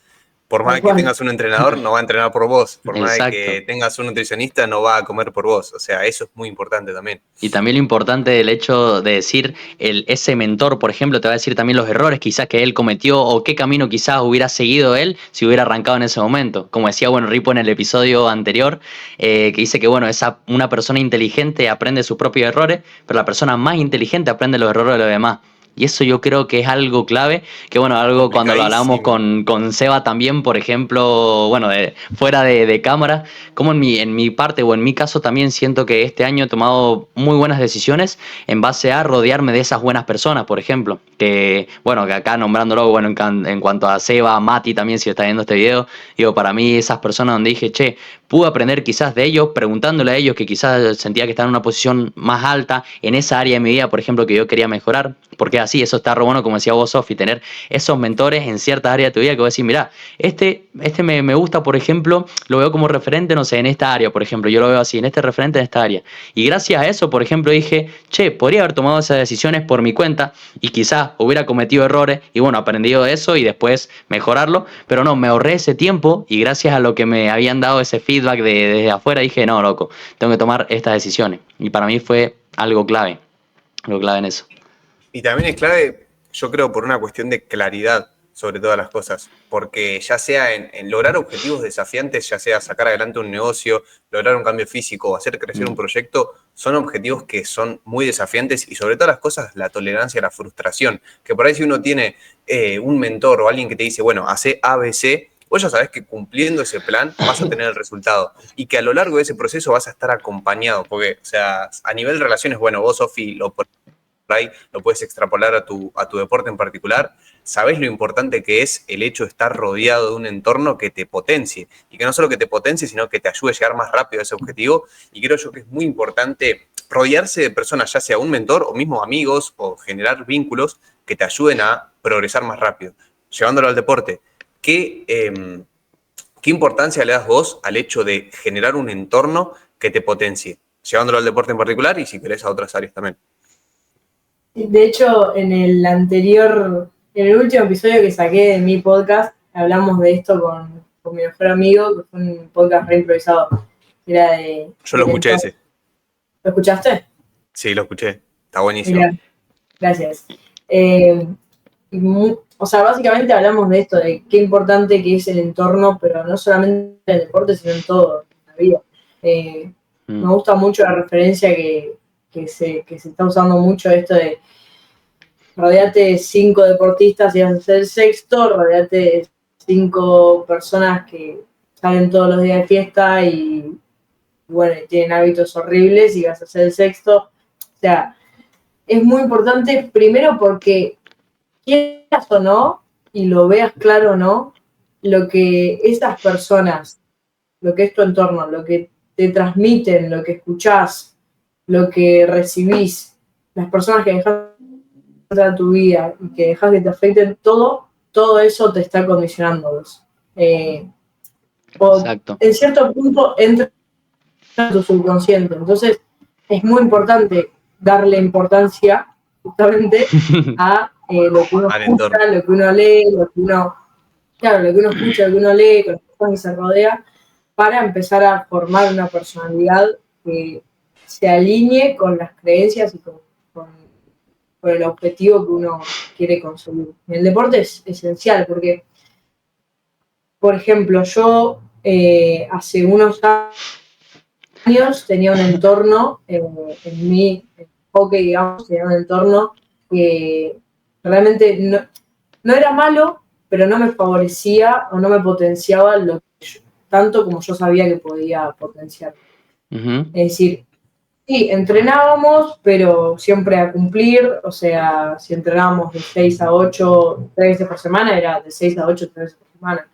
Por más que tengas un entrenador, no va a entrenar por vos. Por más que tengas un nutricionista, no va a comer por vos. O sea, eso es muy importante también. Y también lo importante del hecho de decir, ese mentor, por ejemplo, te va a decir también los errores quizás que él cometió o qué camino quizás hubiera seguido él si hubiera arrancado en ese momento. Como decía, bueno, Ripo en el episodio anterior, que dice que, bueno, una persona inteligente aprende sus propios errores, pero la persona más inteligente aprende los errores de los demás. Y eso yo creo que es algo clave, que bueno, algo cuando lo hablamos con Seba también, por ejemplo, bueno, fuera de cámara, como en mi parte o en mi caso también siento que este año he tomado muy buenas decisiones en base a rodearme de esas buenas personas, por ejemplo, que bueno, que acá nombrándolo, bueno, en cuanto a Seba, Mati también, si está viendo este video, digo, para mí esas personas donde dije, che, pude aprender quizás de ellos, preguntándole a ellos que quizás sentía que estaban en una posición más alta en esa área de mi vida, por ejemplo, que yo quería mejorar, porque así, eso está re bueno, como decía vos, Sofi, tener esos mentores en ciertas áreas de tu vida que vos decís, mirá, este me gusta, por ejemplo, lo veo como referente, no sé, en esta área, por ejemplo, yo lo veo así, en este referente en esta área. Y gracias a eso, por ejemplo, dije, che, podría haber tomado esas decisiones por mi cuenta y quizás hubiera cometido errores y bueno, aprendido de eso y después mejorarlo, pero no, me ahorré ese tiempo y gracias a lo que me habían dado ese feedback desde afuera, dije, no, loco, tengo que tomar estas decisiones. Y para mí fue algo clave en eso. Y también es clave, yo creo, por una cuestión de claridad sobre todas las cosas, porque ya sea en lograr objetivos desafiantes, ya sea sacar adelante un negocio, lograr un cambio físico o hacer crecer un proyecto, son objetivos que son muy desafiantes y sobre todas las cosas la tolerancia a la frustración, que por ahí si uno tiene un mentor o alguien que te dice, bueno, hace ABC, vos ya sabés que cumpliendo ese plan vas a tener el resultado y que a lo largo de ese proceso vas a estar acompañado, porque, o sea, a nivel de relaciones, bueno, vos, Sofi, ahí lo puedes extrapolar a tu deporte en particular, sabés lo importante que es el hecho de estar rodeado de un entorno que te potencie, y que no solo que te potencie, sino que te ayude a llegar más rápido a ese objetivo, y creo yo que es muy importante rodearse de personas, ya sea un mentor o mismo amigos, o generar vínculos que te ayuden a progresar más rápido. Llevándolo al deporte, ¿qué importancia le das vos al hecho de generar un entorno que te potencie? Llevándolo al deporte en particular y si querés a otras áreas también. De hecho, en el último episodio que saqué de mi podcast, hablamos de esto con mi mejor amigo, que fue un podcast reimprovisado. Yo lo escuché ese. ¿Lo escuchaste? Sí, lo escuché. Está buenísimo. Mirá, gracias. O sea, básicamente hablamos de esto, de qué importante que es el entorno, pero no solamente en el deporte, sino en todo, en la vida. Me gusta mucho la referencia que se está usando mucho, esto de rodeate de 5 deportistas y vas a ser el sexto, rodeate de 5 personas que salen todos los días de fiesta y bueno, tienen hábitos horribles y vas a ser el sexto. O sea, es muy importante, primero porque quieras o no, y lo veas claro o no, lo que esas personas, lo que es tu entorno, lo que te transmiten, lo que escuchás, lo que recibís, las personas que dejas entrar a tu vida y que dejas que te afecten, todo eso te está condicionando vos. O Exacto. en cierto punto entra en tu subconsciente. Entonces, es muy importante darle importancia justamente a lo que uno escucha, lo que uno lee, claro, lo que uno escucha, lo que uno lee, con las personas que se rodea, para empezar a formar una personalidad que se alinee con las creencias y con el objetivo que uno quiere conseguir. El deporte es esencial porque, por ejemplo, yo hace unos años tenía un entorno, en mi hockey, digamos, tenía un entorno que realmente no era malo, pero no me favorecía o no me potenciaba tanto como yo sabía que podía potenciar. Uh-huh. Es decir, sí, entrenábamos, pero siempre a cumplir, o sea, si entrenábamos de 6 a 8, 3 veces por semana, era de 6 a 8, 3 veces por semana.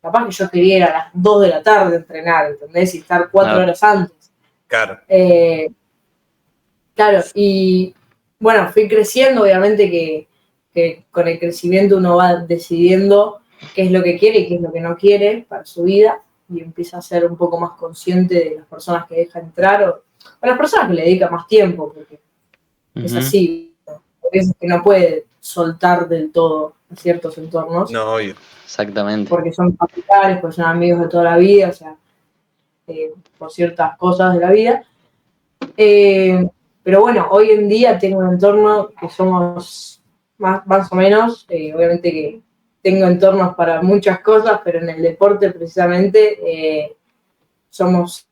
Capaz que yo quería ir a las 2 de la tarde entrenar, ¿entendés? Y estar 4 horas antes. Claro. Claro, y bueno, fui creciendo, obviamente que con el crecimiento uno va decidiendo qué es lo que quiere y qué es lo que no quiere para su vida, y empieza a ser un poco más consciente de las personas que deja entrar o las personas que le dedica más tiempo, porque es así, ¿no? Hay veces que no puede soltar del todo a ciertos entornos. No, obvio. Exactamente. Porque son familiares, porque son amigos de toda la vida, o sea, por ciertas cosas de la vida. Pero bueno, hoy en día tengo un entorno que somos más o menos, obviamente que tengo entornos para muchas cosas, pero en el deporte precisamente somos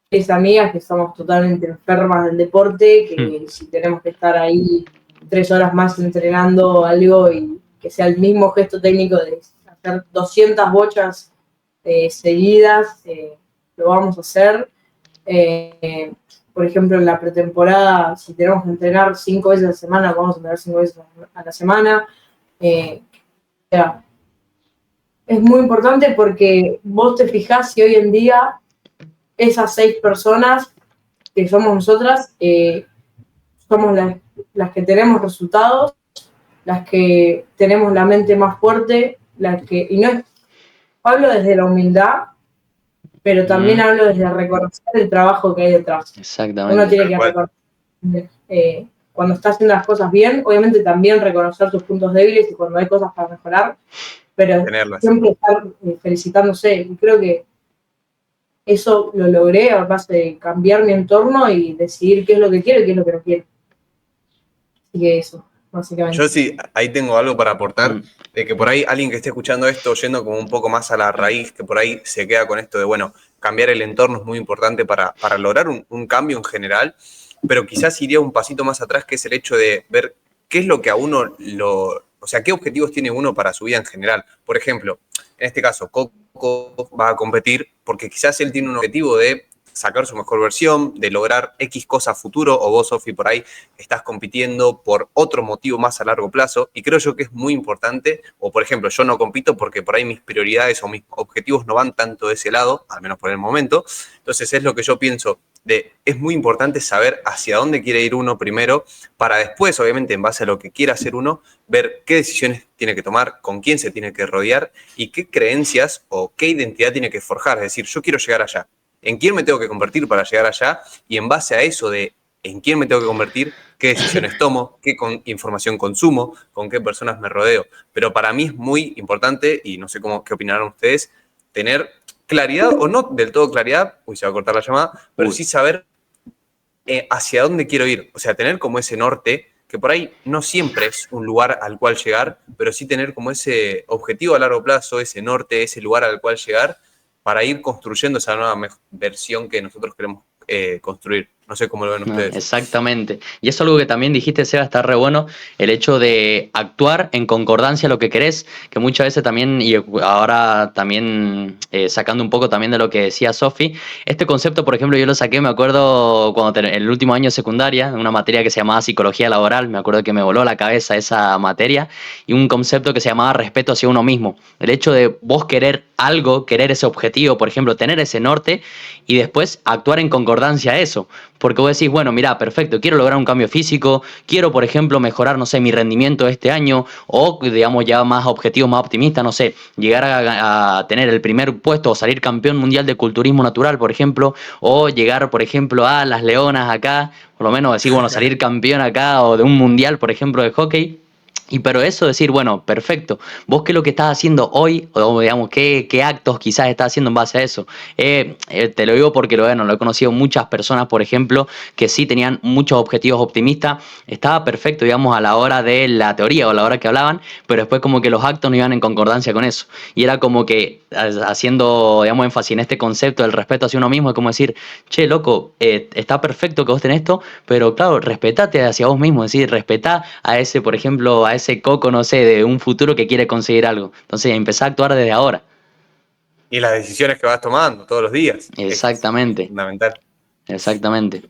6 amigas que somos totalmente enfermas del deporte, que si tenemos que estar ahí 3 horas más entrenando algo y que sea el mismo gesto técnico de hacer 200 bochas seguidas, lo vamos a hacer. Por ejemplo, en la pretemporada, si tenemos que entrenar 5 veces a la semana, vamos a entrenar 5 veces a la semana. O sea, es muy importante porque vos te fijás si hoy en día esas 6 personas que somos nosotras, somos las que tenemos resultados, las que tenemos la mente más fuerte, y no hablo desde la humildad, pero también hablo desde reconocer el trabajo que hay detrás. Exactamente. Uno tiene que reconocer, cuando está haciendo las cosas bien, obviamente también reconocer sus puntos débiles y cuando hay cosas para mejorar, pero siempre estar felicitándose. Y creo que eso lo logré a base de cambiar mi entorno y decidir qué es lo que quiero y qué es lo que no quiero. Así que eso, básicamente. Yo sí, ahí tengo algo para aportar, de que por ahí alguien que esté escuchando esto, yendo como un poco más a la raíz, que por ahí se queda con esto de, bueno, cambiar el entorno es muy importante para lograr un cambio en general, pero quizás iría un pasito más atrás, que es el hecho de ver qué es lo que a uno o sea, qué objetivos tiene uno para su vida en general. Por ejemplo, en este caso, Coco va a competir porque quizás él tiene un objetivo de sacar su mejor versión, de lograr X cosa a futuro, o vos, Sofi, por ahí estás compitiendo por otro motivo más a largo plazo, y creo yo que es muy importante, o por ejemplo, yo no compito porque por ahí mis prioridades o mis objetivos no van tanto de ese lado, al menos por el momento, entonces es lo que yo pienso, es muy importante saber hacia dónde quiere ir uno primero, para después, obviamente, en base a lo que quiera hacer uno, ver qué decisiones tiene que tomar, con quién se tiene que rodear, y qué creencias o qué identidad tiene que forjar, es decir, yo quiero llegar allá, en quién me tengo que convertir para llegar allá, y en base a eso de en quién me tengo que convertir, qué decisiones tomo, qué información consumo, con qué personas me rodeo. Pero para mí es muy importante, y no sé qué opinarán ustedes, tener claridad, o no del todo claridad, se va a cortar la llamada, pero sí saber hacia dónde quiero ir. O sea, tener como ese norte, que por ahí no siempre es un lugar al cual llegar, pero sí tener como ese objetivo a largo plazo, ese norte, ese lugar al cual llegar, para ir construyendo esa nueva versión que nosotros queremos construir. No sé cómo lo ven No, ustedes. exactamente. Y eso es algo que también dijiste, Seba, está re bueno, el hecho de actuar en concordancia a lo que querés, que muchas veces también, y ahora también sacando un poco también de lo que decía Sofi, este concepto, por ejemplo, yo lo saqué, me acuerdo cuando en el último año de secundaria, una materia que se llamaba psicología laboral, me acuerdo que me voló la cabeza esa materia, y un concepto que se llamaba respeto hacia uno mismo. El hecho de vos querer algo, querer ese objetivo, por ejemplo, tener ese norte, y después actuar en concordancia a eso. Porque vos decís, bueno, mira, perfecto, quiero lograr un cambio físico, quiero, por ejemplo, mejorar, no sé, mi rendimiento este año, o, digamos, ya más objetivos, más optimistas, no sé, llegar a tener el primer puesto o salir campeón mundial de culturismo natural, por ejemplo, o llegar, por ejemplo, a las Leonas acá, por lo menos decir, bueno, salir campeón acá, o de un mundial, por ejemplo, de hockey. Y pero eso decir, bueno, perfecto, vos qué es lo que estás haciendo hoy, o digamos, qué actos quizás estás haciendo en base a eso. Te lo digo porque bueno, lo he conocido muchas personas, por ejemplo, que sí tenían muchos objetivos optimistas, estaba perfecto, digamos, a la hora de la teoría o a la hora que hablaban, pero después como que los actos no iban en concordancia con eso. Y era como que haciendo, digamos, énfasis en este concepto del respeto hacia uno mismo, es como decir, che, loco, está perfecto que vos tenés esto, pero claro, respetate hacia vos mismo, es decir, respetá a ese, por ejemplo, a ese coco, no sé, de un futuro que quiere conseguir algo. Entonces, empezá a actuar desde ahora. Y las decisiones que vas tomando todos los días. Es Exactamente, fundamental. exactamente.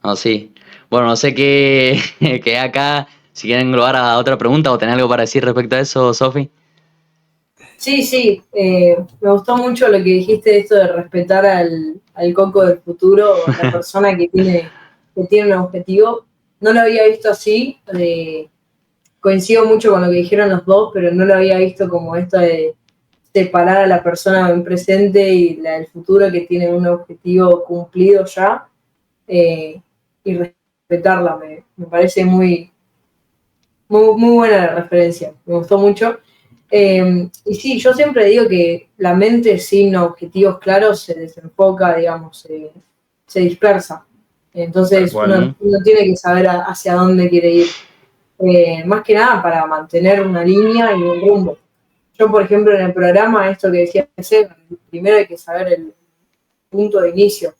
No, sí. Bueno, no sé qué, qué acá, si quieren englobar a otra pregunta o tener algo para decir respecto a eso, Sofi. Sí, sí, me gustó mucho lo que dijiste de esto de respetar al coco del futuro, a la persona que tiene un objetivo. No lo había visto así, coincido mucho con lo que dijeron los dos, pero no lo había visto como esto de separar a la persona en presente y la del futuro que tiene un objetivo cumplido ya, y respetarla. Me parece muy buena la referencia, me gustó mucho. Y sí, yo siempre digo que la mente sin objetivos claros se desenfoca, digamos, se dispersa. Tal Entonces cual. uno tiene que saber hacia dónde quiere ir. Más que nada para mantener una línea y un rumbo. Yo, por ejemplo, en el programa, esto que decía Seba, primero hay que saber el punto de inicio.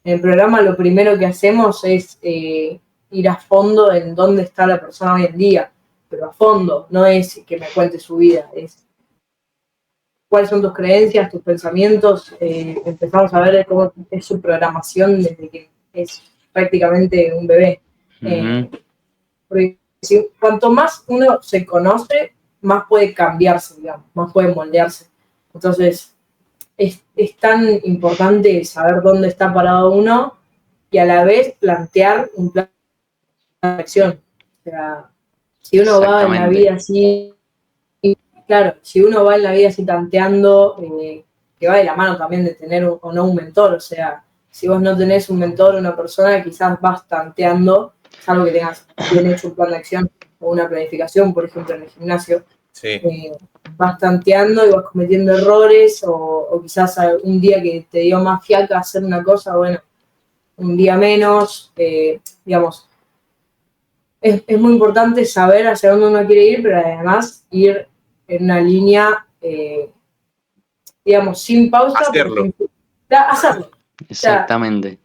En el programa lo primero que hacemos es ir a fondo en dónde está la persona hoy en día, pero a fondo, no es que me cuente su vida, es cuáles son tus creencias, tus pensamientos, empezamos a ver cómo es su programación desde que es prácticamente un bebé. Ujú. Porque cuanto más uno se conoce, más puede cambiarse, digamos, más puede moldearse. Entonces, es tan importante saber dónde está parado uno y a la vez plantear un plan de acción. O sea, si uno va en la Exactamente. vida así, claro, si uno va en la vida así tanteando, que va de la mano también de tener o no un mentor, o sea, si vos no tenés un mentor, una persona, quizás vas tanteando, salvo que tengas bien hecho un plan de acción o una planificación, por ejemplo, en el gimnasio, Sí. vas tanteando y vas cometiendo errores o quizás un día que te dio más fiaca hacer una cosa, bueno, un día menos, digamos, es muy importante saber hacia dónde uno quiere ir, pero además ir en una línea, digamos, sin pausa, pero Hacerlo. hacerlo. O sea, Exactamente.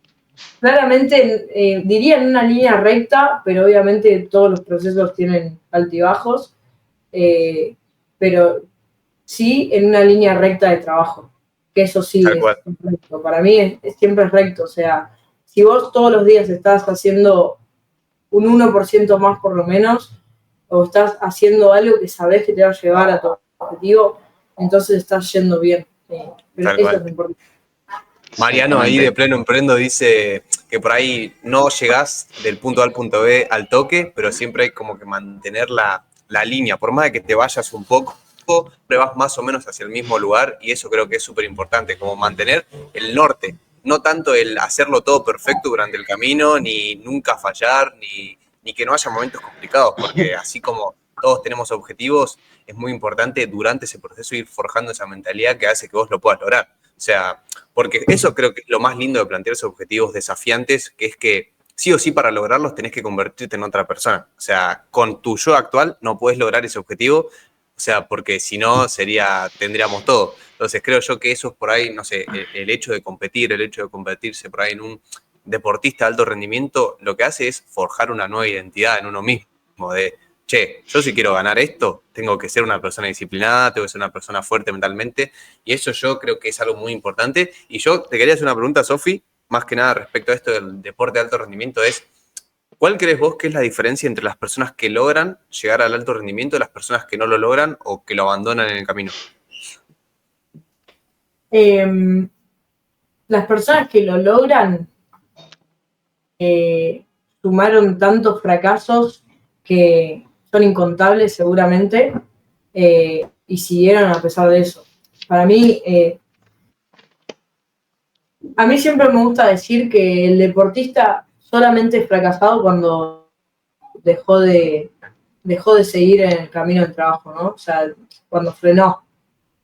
claramente diría en una línea recta, pero obviamente todos los procesos tienen altibajos, pero sí en una línea recta de trabajo, que eso sí Tal es cual. recto. Para mí siempre es recto, o sea, si vos todos los días estás haciendo un 1% más por lo menos, o estás haciendo algo que sabés que te va a llevar a tu objetivo, entonces estás yendo bien. Pero Tal eso es cual. lo importante. Mariano ahí de Exactamente. Pleno Emprendo dice que por ahí no llegás del punto A al punto B al toque, pero siempre hay como que mantener la línea. Por más de que te vayas un poco, siempre vas más o menos hacia el mismo lugar y eso creo que es súper importante, como mantener el norte. No tanto el hacerlo todo perfecto durante el camino, ni nunca fallar, ni que no haya momentos complicados, porque así como todos tenemos objetivos, es muy importante durante ese proceso ir forjando esa mentalidad que hace que vos lo puedas lograr. O sea, porque eso creo que es lo más lindo de plantearse objetivos desafiantes, que es que sí o sí para lograrlos tenés que convertirte en otra persona. O sea, con tu yo actual no puedes lograr ese objetivo, o sea, porque si no tendríamos todo. Entonces creo yo que eso es por ahí, no sé, el hecho de competir, el hecho de convertirse por ahí deportista de alto rendimiento lo que hace es forjar una nueva identidad en uno mismo, de, che, yo si quiero ganar esto, tengo que ser una persona disciplinada, tengo que ser una persona fuerte mentalmente, y eso yo creo que es algo muy importante. Y yo te quería hacer una pregunta, Sofi, más que nada respecto a esto del deporte de alto rendimiento, es, ¿cuál crees vos que es la diferencia entre las personas que logran llegar al alto rendimiento y las personas que no lo logran o que lo abandonan en el camino? Las personas que lo logran sumaron tantos fracasos que son incontables seguramente, y siguieron a pesar de eso. Para mí, a mí siempre me gusta decir que el deportista solamente es fracasado cuando dejó de seguir en el camino del trabajo, ¿no? O sea, cuando frenó.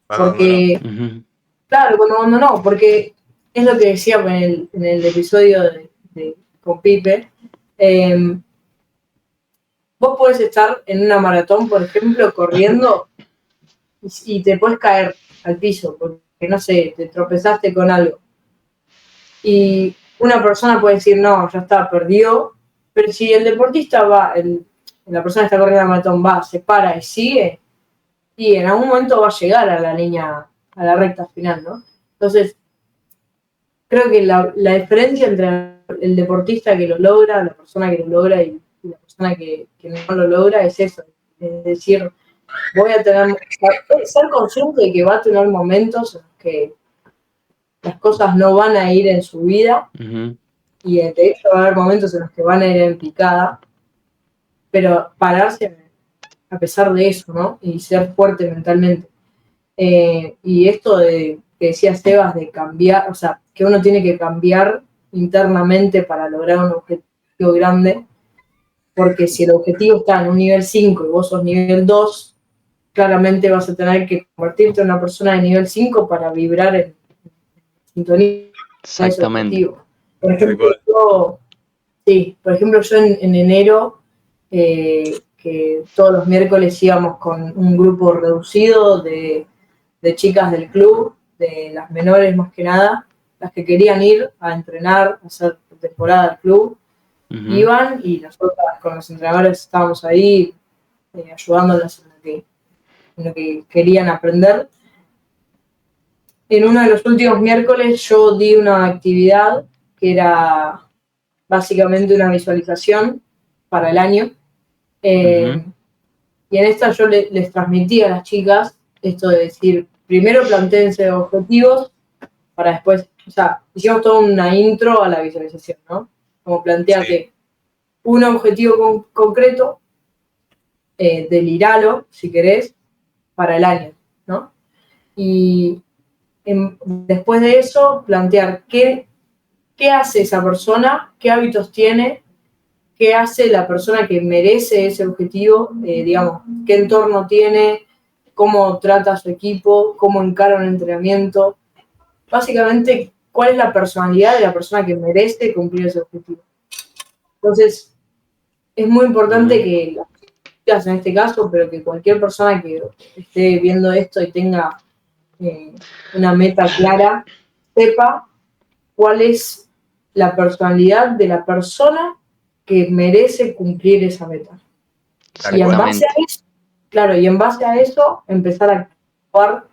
Porque, claro, cuando abandonó, porque es lo que decía en el episodio con Pipe. Vos podés estar en una maratón, por ejemplo, corriendo y te puedes caer al piso porque, no sé, te tropezaste con algo. Y una persona puede decir, no, ya está, perdió. Pero si el deportista va, la persona que está corriendo la maratón va, se para y sigue, y en algún momento va a llegar a la línea, a la recta final, ¿no? Entonces, creo que la diferencia entre el deportista que lo logra, la persona que lo logra y la persona que no lo logra es eso. Es decir, voy a ser consciente de que va a tener momentos en los que las cosas no van a ir en su vida, y de hecho va a haber momentos en los que van a ir en picada, pero pararse a pesar de eso, ¿no? Y ser fuerte mentalmente. Y esto que decía Sebas de cambiar, o sea, que uno tiene que cambiar internamente para lograr un objetivo grande, porque si el objetivo está en un nivel 5 y vos sos nivel 2, claramente vas a tener que convertirte en una persona de nivel 5 para vibrar en sintonía. Exactamente. Por ejemplo, yo en enero, que todos los miércoles íbamos con un grupo reducido de chicas del club, de las menores más que nada, las que querían ir a entrenar, a hacer temporada al club, iban, y nosotras con los entrenadores estábamos ahí ayudándolas en lo que querían aprender. En uno de los últimos miércoles yo di una actividad que era básicamente una visualización para el año. Y en esta yo les transmití a las chicas esto de decir, primero plantéense objetivos para después, o sea, hicimos toda una intro a la visualización, ¿no? Como plantearte un objetivo concreto, deliralo, si querés, para el año, ¿no? Y después de eso, plantear qué hace esa persona, qué hábitos tiene, qué hace la persona que merece ese objetivo, digamos, qué entorno tiene, cómo trata a su equipo, cómo encara un entrenamiento. Básicamente, cuál es la personalidad de la persona que merece cumplir ese objetivo. Entonces, es muy importante que las chicas en este caso, pero que cualquier persona que esté viendo esto y tenga una meta clara, sepa cuál es la personalidad de la persona que merece cumplir esa meta. Y en base a eso, claro, y en base a eso empezar a actuar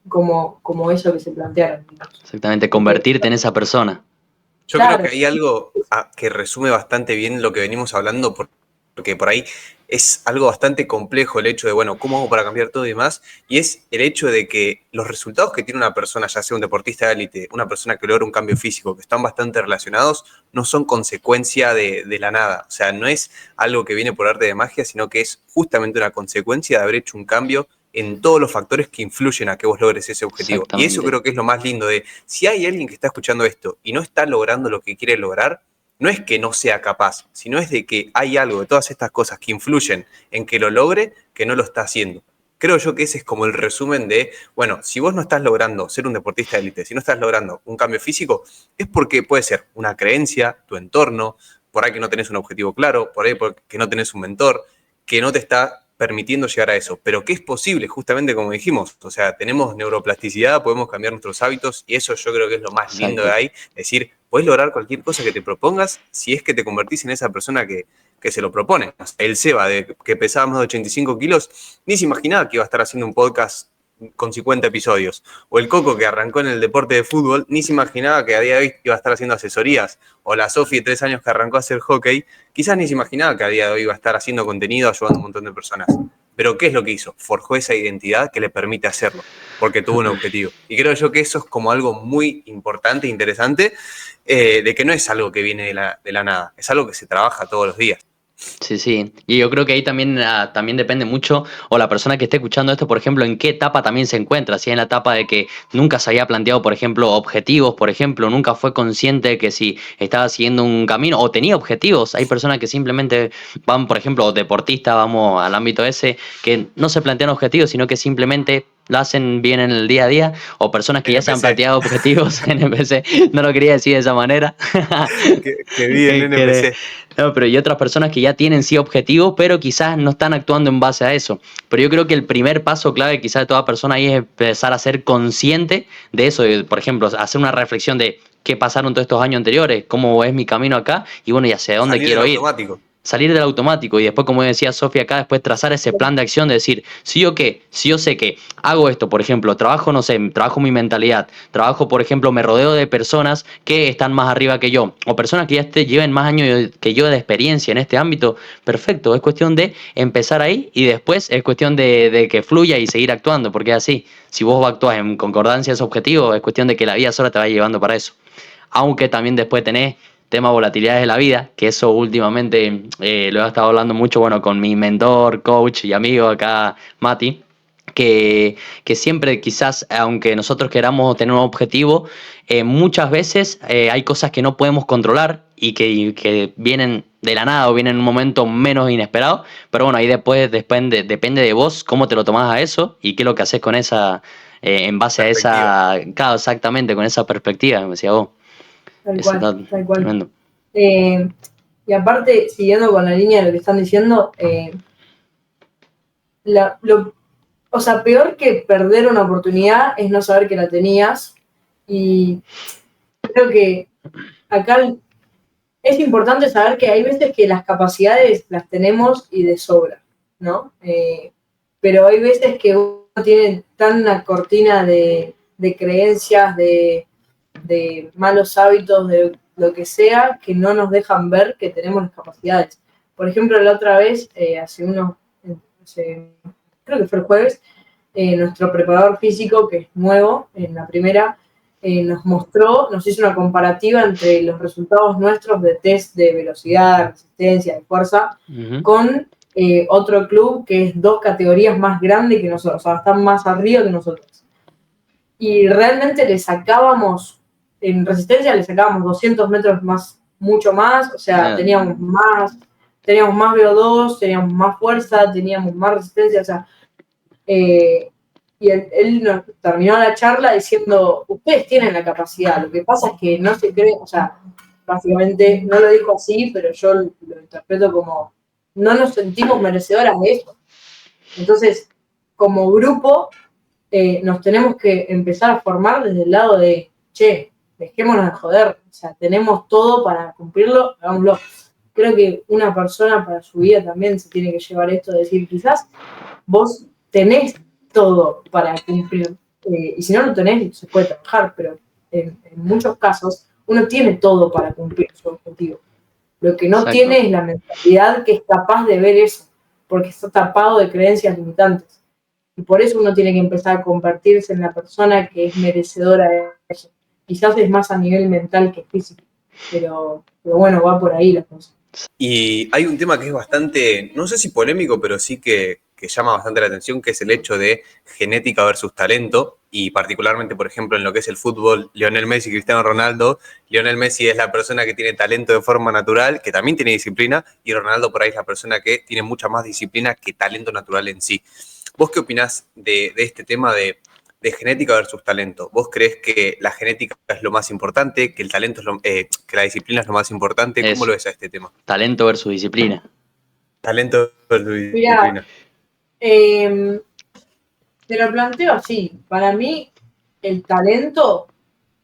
como eso que se plantearon. Exactamente, convertirte en esa persona. Yo creo que hay algo que resume bastante bien lo que venimos hablando, porque por ahí es algo bastante complejo el hecho de, bueno, ¿cómo hago para cambiar todo y demás? Y es el hecho de que los resultados que tiene una persona, ya sea un deportista de élite, una persona que logra un cambio físico, que están bastante relacionados, no son consecuencia de la nada. O sea, no es algo que viene por arte de magia, sino que es justamente una consecuencia de haber hecho un cambio en todos los factores que influyen a que vos logres ese objetivo. Y eso creo que es lo más lindo de, si hay alguien que está escuchando esto y no está logrando lo que quiere lograr, no es que no sea capaz, sino es de que hay algo de todas estas cosas que influyen en que lo logre, que no lo está haciendo. Creo yo que ese es como el resumen de, bueno, si vos no estás logrando ser un deportista de élite, si no estás logrando un cambio físico, es porque puede ser una creencia, tu entorno, por ahí que no tenés un objetivo claro, por ahí que no tenés un mentor, que no te está permitiendo llegar a eso, pero que es posible, justamente como dijimos, o sea, tenemos neuroplasticidad, podemos cambiar nuestros hábitos, y eso yo creo que es lo más lindo de ahí, es decir, podés lograr cualquier cosa que te propongas si es que te convertís en esa persona que se lo propone. O sea, el Seba, que pesaba más de 85 kilos, ni se imaginaba que iba a estar haciendo un podcast con 50 episodios. O el Coco, que arrancó en el deporte de fútbol, ni se imaginaba que a día de hoy iba a estar haciendo asesorías. O la Sofi, de 3 años, que arrancó a hacer hockey, quizás ni se imaginaba que a día de hoy iba a estar haciendo contenido, ayudando a un montón de personas. Pero ¿qué es lo que hizo? Forjó esa identidad que le permite hacerlo, porque tuvo un objetivo. Y creo yo que eso es como algo muy importante e interesante, de que no es algo que viene de la nada, es algo que se trabaja todos los días. Sí, sí. Y yo creo que ahí también, también depende mucho, o la persona que esté escuchando esto, por ejemplo, en qué etapa también se encuentra. Si en la etapa de que nunca se había planteado, por ejemplo, objetivos, por ejemplo, nunca fue consciente de que si estaba siguiendo un camino o tenía objetivos. Hay personas que simplemente van, por ejemplo, deportistas, vamos al ámbito ese, que no se plantean objetivos, sino que simplemente lo hacen bien en el día a día, o personas que ya se han planteado objetivos en NPC. No lo quería decir de esa manera. que vi en NPC. No, pero hay otras personas que ya tienen sí objetivos, pero quizás no están actuando en base a eso. Pero yo creo que el primer paso clave quizás de toda persona ahí es empezar a ser consciente de eso, de, por ejemplo, hacer una reflexión de qué pasaron todos estos años anteriores, cómo es mi camino acá y bueno, y hacia dónde quiero ir. Automático. Salir del automático y después, como decía Sofía acá, después trazar ese plan de acción de decir, si yo qué, si yo sé que hago esto, por ejemplo, trabajo, no sé, trabajo mi mentalidad, trabajo, por ejemplo, me rodeo de personas que están más arriba que yo, o personas que ya lleven más años que yo de experiencia en este ámbito, perfecto, es cuestión de empezar ahí y después es cuestión de que fluya y seguir actuando, porque es así, si vos actúas en concordancia a ese objetivo, es cuestión de que la vida sola te va llevando para eso. Aunque también después tenés tema volatilidades de la vida, que eso últimamente lo he estado hablando mucho, bueno, con mi mentor, coach y amigo acá, Mati, que siempre quizás, aunque nosotros queramos tener un objetivo, muchas veces hay cosas que no podemos controlar y que vienen de la nada o vienen en un momento menos inesperado, pero bueno, ahí después depende de vos cómo te lo tomás a eso y qué es lo que haces con esa, en base a esa, claro, exactamente, con esa perspectiva, me decía vos. Tal cual, tal cual. Tremendo. Y aparte, siguiendo con la línea de lo que están diciendo, o sea, peor que perder una oportunidad es no saber que la tenías. Y creo que acá es importante saber que hay veces que las capacidades las tenemos y de sobra, ¿no? Pero hay veces que uno tiene tan una cortina de creencias, de malos hábitos, de lo que sea, que no nos dejan ver que tenemos las capacidades. Por ejemplo, la otra vez, creo que fue el jueves, nuestro preparador físico, que es nuevo en la primera, nos hizo una comparativa entre los resultados nuestros de test de velocidad, resistencia, de fuerza, con otro club que es 2 categorías más grande que nosotros, o sea, están más arriba que nosotros. Y realmente le sacábamos, en resistencia le sacábamos 200 metros más, mucho más, o sea, teníamos más VO2, teníamos más fuerza, teníamos más resistencia, o sea, y él nos terminó la charla diciendo, ustedes tienen la capacidad, lo que pasa es que no se creen, o sea, básicamente no lo dijo así, pero yo lo interpreto como, no nos sentimos merecedoras de eso. Entonces, como grupo, nos tenemos que empezar a formar desde el lado de, che, dejémonos de joder, o sea, tenemos todo para cumplirlo, hagámoslo. Creo que una persona para su vida también se tiene que llevar esto de decir, quizás vos tenés todo para cumplir, y si no lo tenés, se puede trabajar, pero en muchos casos uno tiene todo para cumplir su objetivo. Lo que no tiene es la mentalidad que es capaz de ver eso, porque está tapado de creencias limitantes. Y por eso uno tiene que empezar a convertirse en la persona que es merecedora de eso. Quizás es más a nivel mental que físico, pero bueno, va por ahí la cosa. Y hay un tema que es bastante, no sé si polémico, pero sí que llama bastante la atención, que es el hecho de genética versus talento, y particularmente, por ejemplo, en lo que es el fútbol, Lionel Messi y Cristiano Ronaldo. Lionel Messi es la persona que tiene talento de forma natural, que también tiene disciplina, y Ronaldo por ahí es la persona que tiene mucha más disciplina que talento natural en sí. ¿Vos qué opinás de este tema de genética versus talento? ¿Vos creés que la genética es lo más importante, que el talento es que la disciplina es lo más importante? ¿Cómo lo ves a este tema? Talento versus disciplina. Talento versus disciplina. Te lo planteo así. Para mí, el talento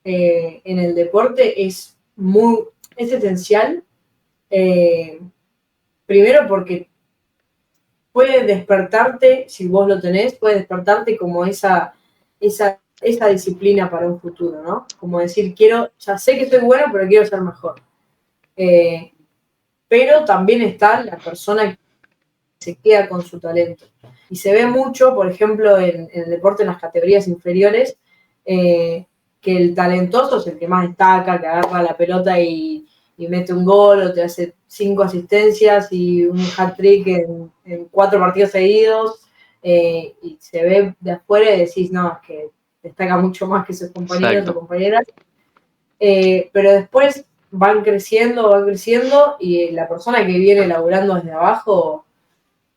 en el deporte es es esencial, primero porque puede despertarte, si vos lo tenés, puede despertarte como esa disciplina para un futuro, ¿no? Como decir, ya sé que soy bueno, pero quiero ser mejor. Pero también está la persona que se queda con su talento. Y se ve mucho, por ejemplo, en el deporte, en las categorías inferiores, que el talentoso es el que más destaca, que agarra la pelota y mete un gol o te hace 5 asistencias y un hat-trick en 4 partidos seguidos, y se ve de afuera y decís, no, es que destaca mucho más que sus compañeros o compañeras, pero después van creciendo y la persona que viene laburando desde abajo,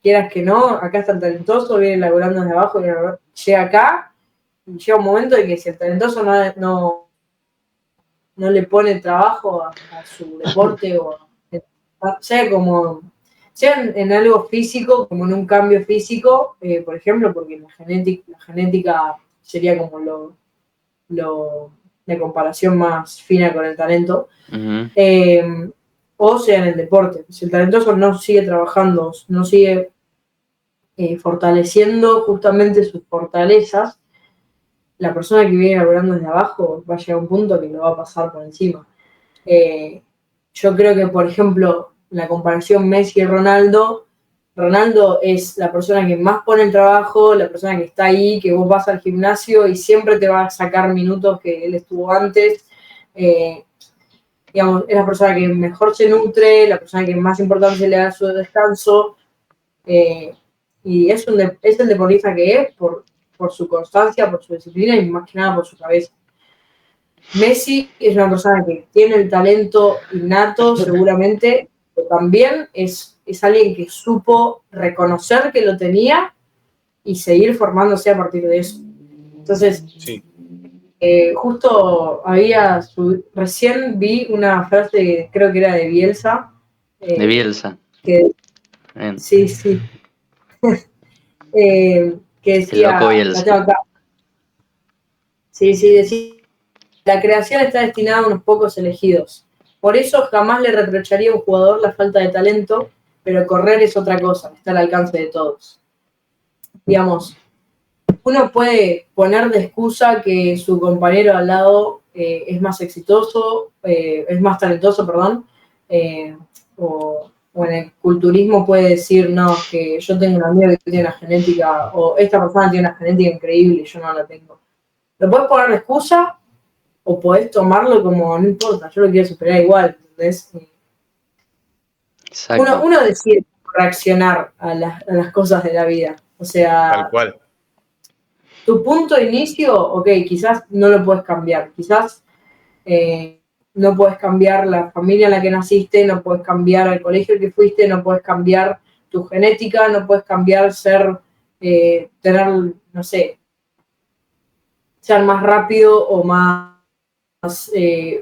quieras que no, acá está el talentoso, viene laburando desde abajo y llega acá y llega un momento de que si el talentoso no le pone trabajo a su deporte o sea en algo físico, como en un cambio físico, por ejemplo, porque la genética sería como la comparación más fina con el talento, o sea en el deporte. Si el talentoso no sigue trabajando, no sigue fortaleciendo justamente sus fortalezas, la persona que viene laburando desde abajo va a llegar a un punto que lo va a pasar por encima. Yo creo que, por ejemplo, la comparación Messi y Ronaldo es la persona que más pone el trabajo, la persona que está ahí, que vos vas al gimnasio y siempre te va a sacar minutos que él estuvo antes. Digamos, es la persona que mejor se nutre, la persona que más importancia le da a su descanso. Y es el deportista que es por su constancia, por su disciplina y más que nada por su cabeza. Messi es una persona que tiene el talento innato, seguramente, pero también es alguien que supo reconocer que lo tenía y seguir formándose a partir de eso. Entonces, sí. Justo recién vi una frase, creo que era de Bielsa. De Bielsa. Sí. Que decía, el loco Bielsa. Decía, la creación está destinada a unos pocos elegidos. Por eso jamás le reprocharía a un jugador la falta de talento, pero correr es otra cosa, está al alcance de todos. Digamos, uno puede poner de excusa que su compañero al lado es más exitoso, es más talentoso, perdón, o en el culturismo puede decir, no, que yo tengo un amigo que tiene una genética, o esta persona tiene una genética increíble y yo no la tengo. Lo puedes poner de excusa o podés tomarlo como, no importa, yo lo quiero superar igual, ¿entendés? Uno decide reaccionar a las cosas de la vida, o sea... Tal cual. Tu punto de inicio, ok, quizás no lo puedes cambiar, quizás no puedes cambiar la familia en la que naciste, no puedes cambiar el colegio al que fuiste, no puedes cambiar tu genética, no puedes cambiar tener, no sé, ser más rápido o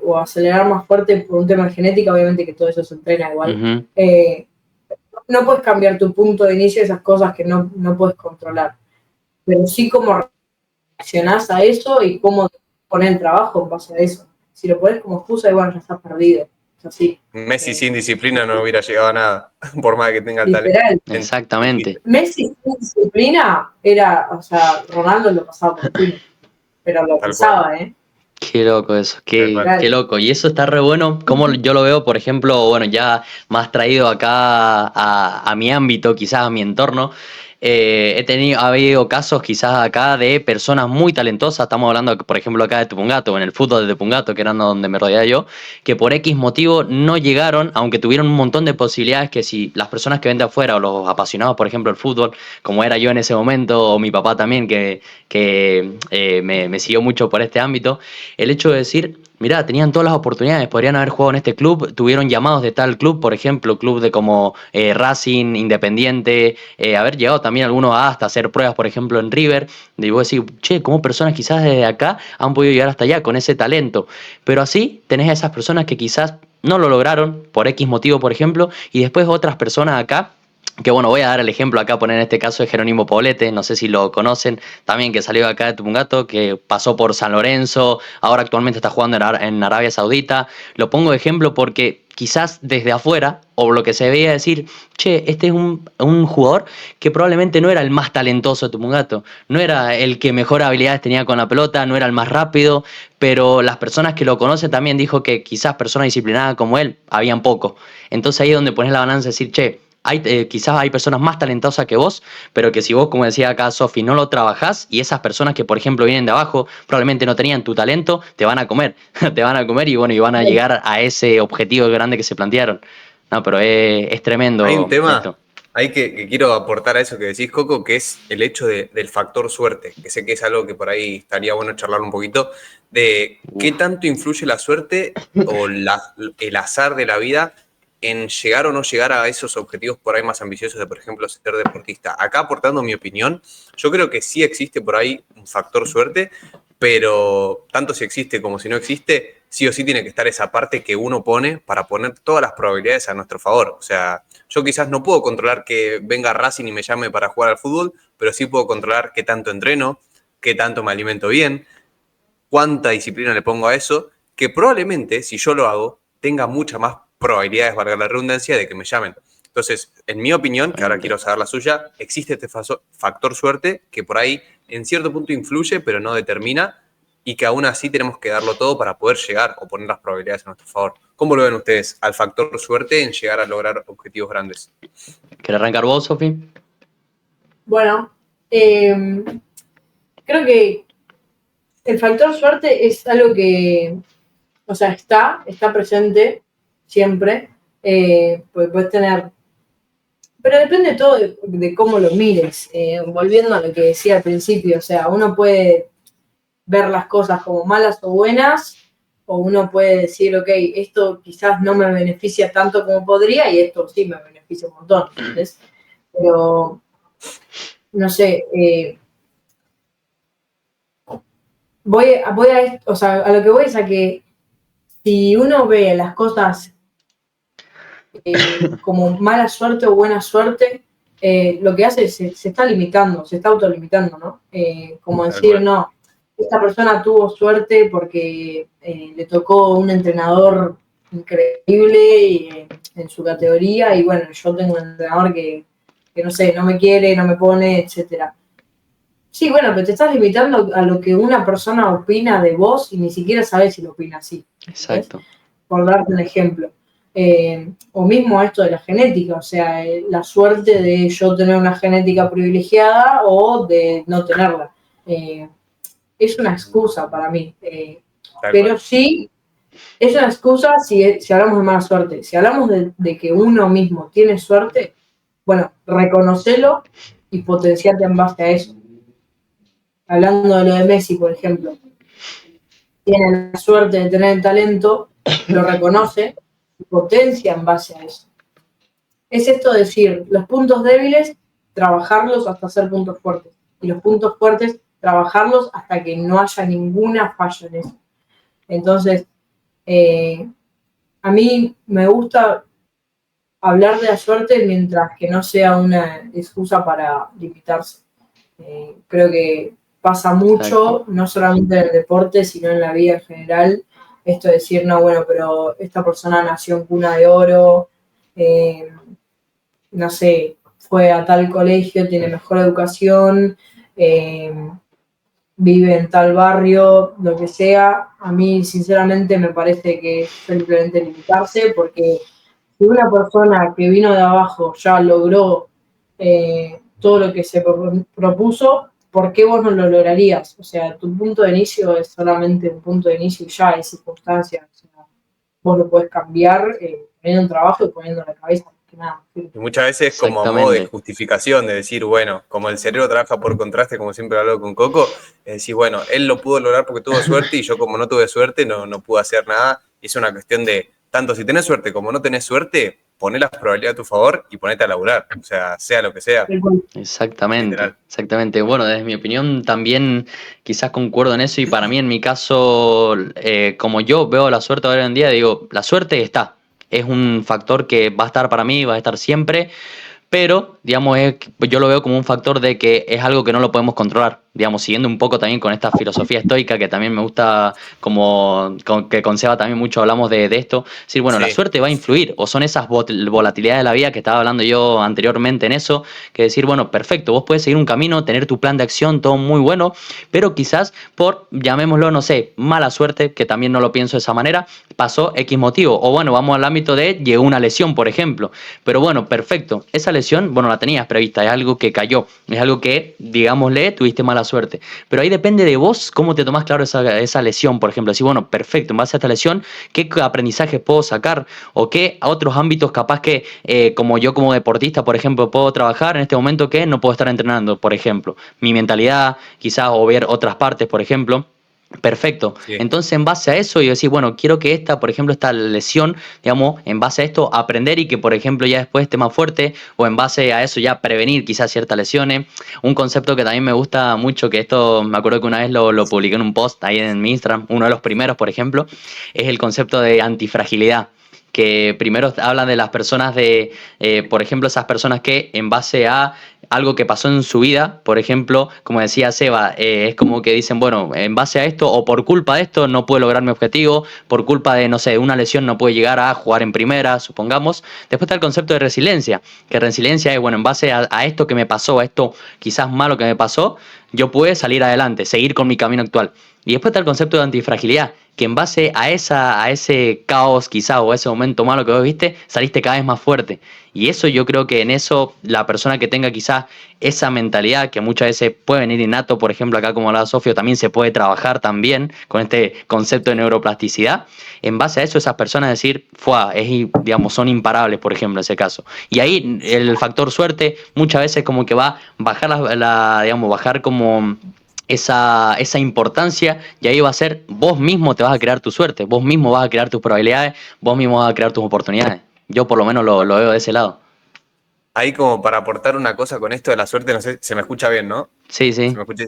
o acelerar más fuerte por un tema de genética, obviamente que todo eso se entrena igual. No puedes cambiar tu punto de inicio, esas cosas que no puedes controlar, pero sí cómo reaccionás a eso y cómo poner el trabajo en base a eso. Si lo pones como excusa, igual ya estás perdido. Es así. Messi sin disciplina no hubiera llegado a nada, por más que tenga literal, talento. Exactamente. Messi sin disciplina Ronaldo lo pasaba por culo, pero lo pasaba, Qué loco eso, qué loco. Y eso está re bueno, como yo lo veo, por ejemplo, bueno, ya más traído acá a mi ámbito, quizás a mi entorno. Ha habido casos quizás acá de personas muy talentosas, estamos hablando por ejemplo acá de Tupungato, en el fútbol de Tupungato, que era donde me rodeaba yo, que por X motivo no llegaron, aunque tuvieron un montón de posibilidades que si las personas que ven de afuera o los apasionados por ejemplo del fútbol, como era yo en ese momento, o mi papá también que me siguió mucho por este ámbito, el hecho de decir, mirá, tenían todas las oportunidades, podrían haber jugado en este club, tuvieron llamados de tal club, por ejemplo, club de como Racing, Independiente, haber llegado también algunos hasta hacer pruebas, por ejemplo, en River, y vos decís, che, ¿cómo personas quizás desde acá han podido llegar hasta allá con ese talento? Pero así tenés a esas personas que quizás no lo lograron por X motivo, por ejemplo, y después otras personas acá Que bueno, voy a dar el ejemplo acá, poner en este caso de Jerónimo Poblete, no sé si lo conocen, también que salió acá de Tupungato, que pasó por San Lorenzo, ahora actualmente está jugando en Arabia Saudita. Lo pongo de ejemplo porque quizás desde afuera, o lo que se veía decir, che, este es un jugador que probablemente no era el más talentoso de Tupungato, no era el que mejor habilidades tenía con la pelota, no era el más rápido, pero las personas que lo conocen también dijo que quizás personas disciplinadas como él, habían poco. Entonces ahí es donde pones la balanza y decir, che, quizás hay personas más talentosas que vos, pero que si vos, como decía acá Sofi, no lo trabajás y esas personas que, por ejemplo, vienen de abajo, probablemente no tenían tu talento, te van a comer, te van a comer y bueno, y van a llegar a ese objetivo grande que se plantearon. No, pero es Hay un tremendo tema esto. que quiero aportar a eso que decís, Coco, que es el hecho del factor suerte, que sé que es algo que por ahí estaría bueno charlar un poquito, de qué tanto influye la suerte o el azar de la vida en llegar o no llegar a esos objetivos por ahí más ambiciosos de, por ejemplo, ser deportista. Acá, aportando mi opinión, yo creo que sí existe por ahí un factor suerte, pero tanto si existe como si no existe, sí o sí tiene que estar esa parte que uno pone para poner todas las probabilidades a nuestro favor. O sea, yo quizás no puedo controlar que venga Racing y me llame para jugar al fútbol, pero sí puedo controlar qué tanto entreno, qué tanto me alimento bien, cuánta disciplina le pongo a eso, que probablemente, si yo lo hago, tenga muchas más probabilidades, valga la redundancia, de que me llamen. Entonces, en mi opinión, que ahora quiero saber la suya, existe este factor suerte que por ahí en cierto punto influye, pero no determina, y que aún así tenemos que darlo todo para poder llegar o poner las probabilidades a nuestro favor. ¿Cómo lo ven ustedes al factor suerte en llegar a lograr objetivos grandes? ¿Querés arrancar vos, Sofi? Bueno, creo que el factor suerte es algo que, o sea, está presente siempre, pues puedes tener, pero depende todo de cómo lo mires. Volviendo a lo que decía al principio, o sea, uno puede ver las cosas como malas o buenas, o uno puede decir, ok, esto quizás no me beneficia tanto como podría y esto sí me beneficia un montón, ¿entendés? Pero, no sé, o sea, a lo que voy es a que si uno ve las cosas como mala suerte o buena suerte, lo que hace es se está limitando, se está autolimitando, ¿no? Como decir, no, esta persona tuvo suerte porque le tocó un entrenador increíble en su categoría y bueno, yo tengo un entrenador que no sé, no me quiere, no me pone, etcétera. Sí, bueno, pero te estás limitando a lo que una persona opina de vos y ni siquiera sabes si lo opina así. Exacto. Por darte un ejemplo. O mismo esto de la genética, o sea, la suerte de yo tener una genética privilegiada o de no tenerla. Es una excusa para mí. Pero sí, es una excusa si hablamos de mala suerte. Si hablamos de que uno mismo tiene suerte, bueno, reconocelo y potenciarte en base a eso. Hablando de lo de Messi, por ejemplo, tiene la suerte de tener el talento, lo reconoce y potencia en base a eso. Es esto de decir, los puntos débiles, trabajarlos hasta ser puntos fuertes. Y los puntos fuertes, trabajarlos hasta que no haya ninguna falla en eso. Entonces, a mí me gusta hablar de la suerte mientras que no sea una excusa para limitarse. Creo que pasa mucho, no solamente en el deporte, sino en la vida en general, esto de decir, no, bueno, pero esta persona nació en cuna de oro, no sé, fue a tal colegio, tiene mejor educación, vive en tal barrio, lo que sea. A mí, sinceramente, me parece que es simplemente limitarse, porque si una persona que vino de abajo ya logró todo lo que se propuso, ¿por qué vos no lo lograrías? O sea, tu punto de inicio es solamente un punto de inicio y ya es circunstancia. O sea, vos lo podés cambiar poniendo un trabajo y poniendo la cabeza. Que nada. Y muchas veces como a modo de justificación, de decir, bueno, como el cerebro trabaja por contraste, como siempre hablo con Coco, es decir, bueno, él lo pudo lograr porque tuvo suerte y yo como no tuve suerte no pude hacer nada. Es una cuestión de, tanto si tenés suerte como no tenés suerte, poné las probabilidades a tu favor y ponete a laburar, o sea lo que sea. Exactamente, literal. exactamente. Bueno, desde mi opinión también quizás concuerdo en eso y para mí en mi caso, como yo veo la suerte ahora en día, digo, la suerte está, es un factor que va a estar para mí, va a estar siempre, pero, digamos, yo lo veo como un factor de que es algo que no lo podemos controlar, digamos, siguiendo un poco también con esta filosofía estoica que también me gusta, que con Seba también mucho hablamos de esto, es decir, bueno, la Sí, suerte va a influir, o son esas volatilidades de la vida que estaba hablando yo anteriormente en eso, que decir, bueno, perfecto, vos puedes seguir un camino, tener tu plan de acción, todo muy bueno, pero quizás por, llamémoslo, no sé, mala suerte, que también no lo pienso de esa manera, pasó X motivo, o bueno, vamos al ámbito de llegó una lesión, por ejemplo, pero bueno, perfecto, esa lesión, bueno, la tenías prevista, es algo que cayó, es algo que, digámosle, tuviste mala suerte, pero ahí depende de vos cómo te tomás claro esa lesión, por ejemplo, decir, bueno, perfecto, en base a esta lesión, ¿qué aprendizaje puedo sacar? O qué a otros ámbitos capaz que, como yo como deportista, por ejemplo, puedo trabajar en este momento que no puedo estar entrenando, por ejemplo, mi mentalidad, quizás, o ver otras partes, por ejemplo. Perfecto. sí. Entonces, en base a eso, yo decir, bueno, quiero que esta, por ejemplo, esta lesión, digamos, en base a esto, aprender y que, por ejemplo, ya después esté más fuerte, o en base a eso ya prevenir quizás ciertas lesiones. Un concepto que también me gusta mucho, que esto me acuerdo que una vez lo publiqué en un post ahí en mi Instagram, uno de los primeros, por ejemplo, es el concepto de antifragilidad. Que primero hablan de las personas por ejemplo, esas personas que en base a algo que pasó en su vida, por ejemplo, como decía Seba, es como que dicen, bueno, en base a esto o por culpa de esto no puedo lograr mi objetivo, por culpa de, no sé, una lesión no puedo llegar a jugar en primera, supongamos. Después está el concepto de resiliencia, que resiliencia es, bueno, en base a esto que me pasó, a esto quizás malo que me pasó, yo puedo salir adelante, seguir con mi camino actual. Y después está el concepto de antifragilidad, que en base a ese caos quizá o ese momento malo que vos viste, saliste cada vez más fuerte. Y eso yo creo que en eso la persona que tenga quizás esa mentalidad, que muchas veces puede venir innato, por ejemplo acá como hablaba Sofía, también se puede trabajar también con este concepto de neuroplasticidad, en base a eso esas personas decir, digamos, son imparables, por ejemplo, en ese caso. Y ahí el factor suerte muchas veces como que va a bajar digamos, bajar como esa importancia y ahí va a ser, vos mismo te vas a crear tu suerte, vos mismo vas a crear tus probabilidades, vos mismo vas a crear tus oportunidades. Yo por lo menos lo veo de ese lado. Ahí como para aportar una cosa con esto de la suerte, no sé, se me escucha bien, ¿no? Sí, Se sí, me escucha.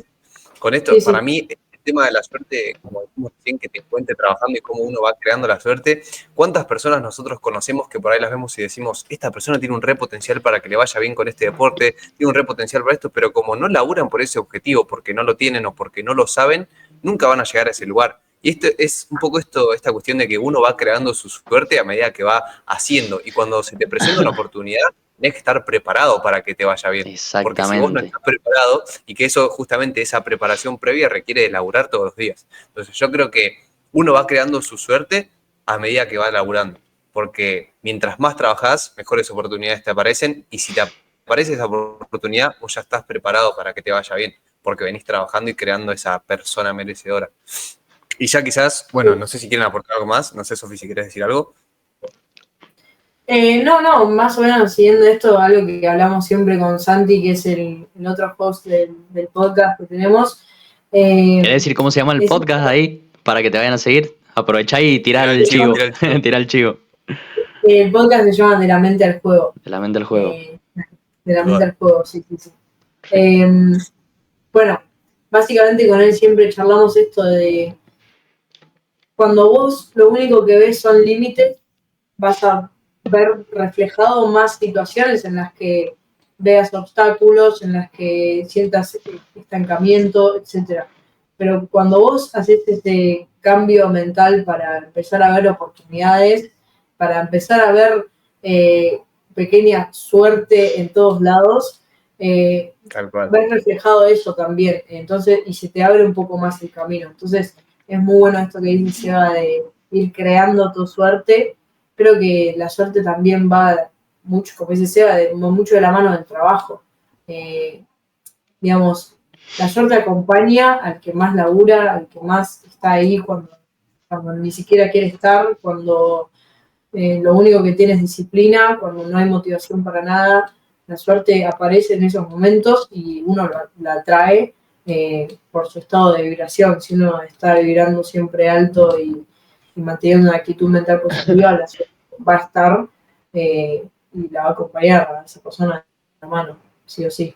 Con Sí, esto, para sí. mí, el tema de la suerte, como decimos recién, que te encuentre trabajando y cómo uno va creando la suerte, ¿cuántas personas nosotros conocemos que por ahí las vemos y decimos, esta persona tiene un re potencial para que le vaya bien con este deporte, tiene un re potencial para esto, pero como no laburan por ese objetivo, porque no lo tienen o porque no lo saben, nunca van a llegar a ese lugar? Y esto es un poco esta cuestión de que uno va creando su suerte a medida que va haciendo. Y cuando se te presenta una oportunidad, tienes que estar preparado para que te vaya bien. Porque si vos no exactamente. estás preparado, y que eso justamente, esa preparación previa requiere de laburar todos los días. Entonces yo creo que uno va creando su suerte a medida que va laburando. Porque mientras más trabajás, mejores oportunidades te aparecen. Y si te aparece esa oportunidad, vos ya estás preparado para que te vaya bien. Porque venís trabajando y creando esa persona merecedora. Y ya quizás, bueno, no sé si quieren aportar algo más. No sé, Sofi, si quieres decir algo. No, más o menos siguiendo esto, algo que hablamos siempre con Santi, que es el otro host del podcast que tenemos. ¿Querés decir cómo se llama el Es podcast ahí? Para que te vayan a seguir. Aprovechá y tirar Tira el el chivo, chivo. tira el chivo. Tirar el chivo. El podcast se llama De la mente al juego. De la mente del juego. Eh, de la mente al juego, sí, sí, sí. Bueno, básicamente con él siempre charlamos esto de cuando vos lo único que ves son límites, vas a ver reflejado más situaciones en las que veas obstáculos, en las que sientas estancamiento, etcétera. Pero cuando vos haces ese cambio mental para empezar a ver oportunidades, para empezar a ver pequeña suerte en todos lados, Tal cual. ves reflejado eso también. Entonces, y se te abre un poco más el camino. Entonces, es muy bueno esto que dice Seba de ir creando tu suerte. Creo que la suerte también va mucho, como dice Seba, mucho de la mano del trabajo. Digamos, la suerte acompaña al que más labura, al que más está ahí cuando ni siquiera quiere estar, cuando lo único que tiene es disciplina, cuando no hay motivación para nada. La suerte aparece en esos momentos y uno la atrae por su estado de vibración. Si uno está vibrando siempre alto y manteniendo una actitud mental positiva, la suerte va a estar y la va a acompañar a esa persona de la mano, sí o sí.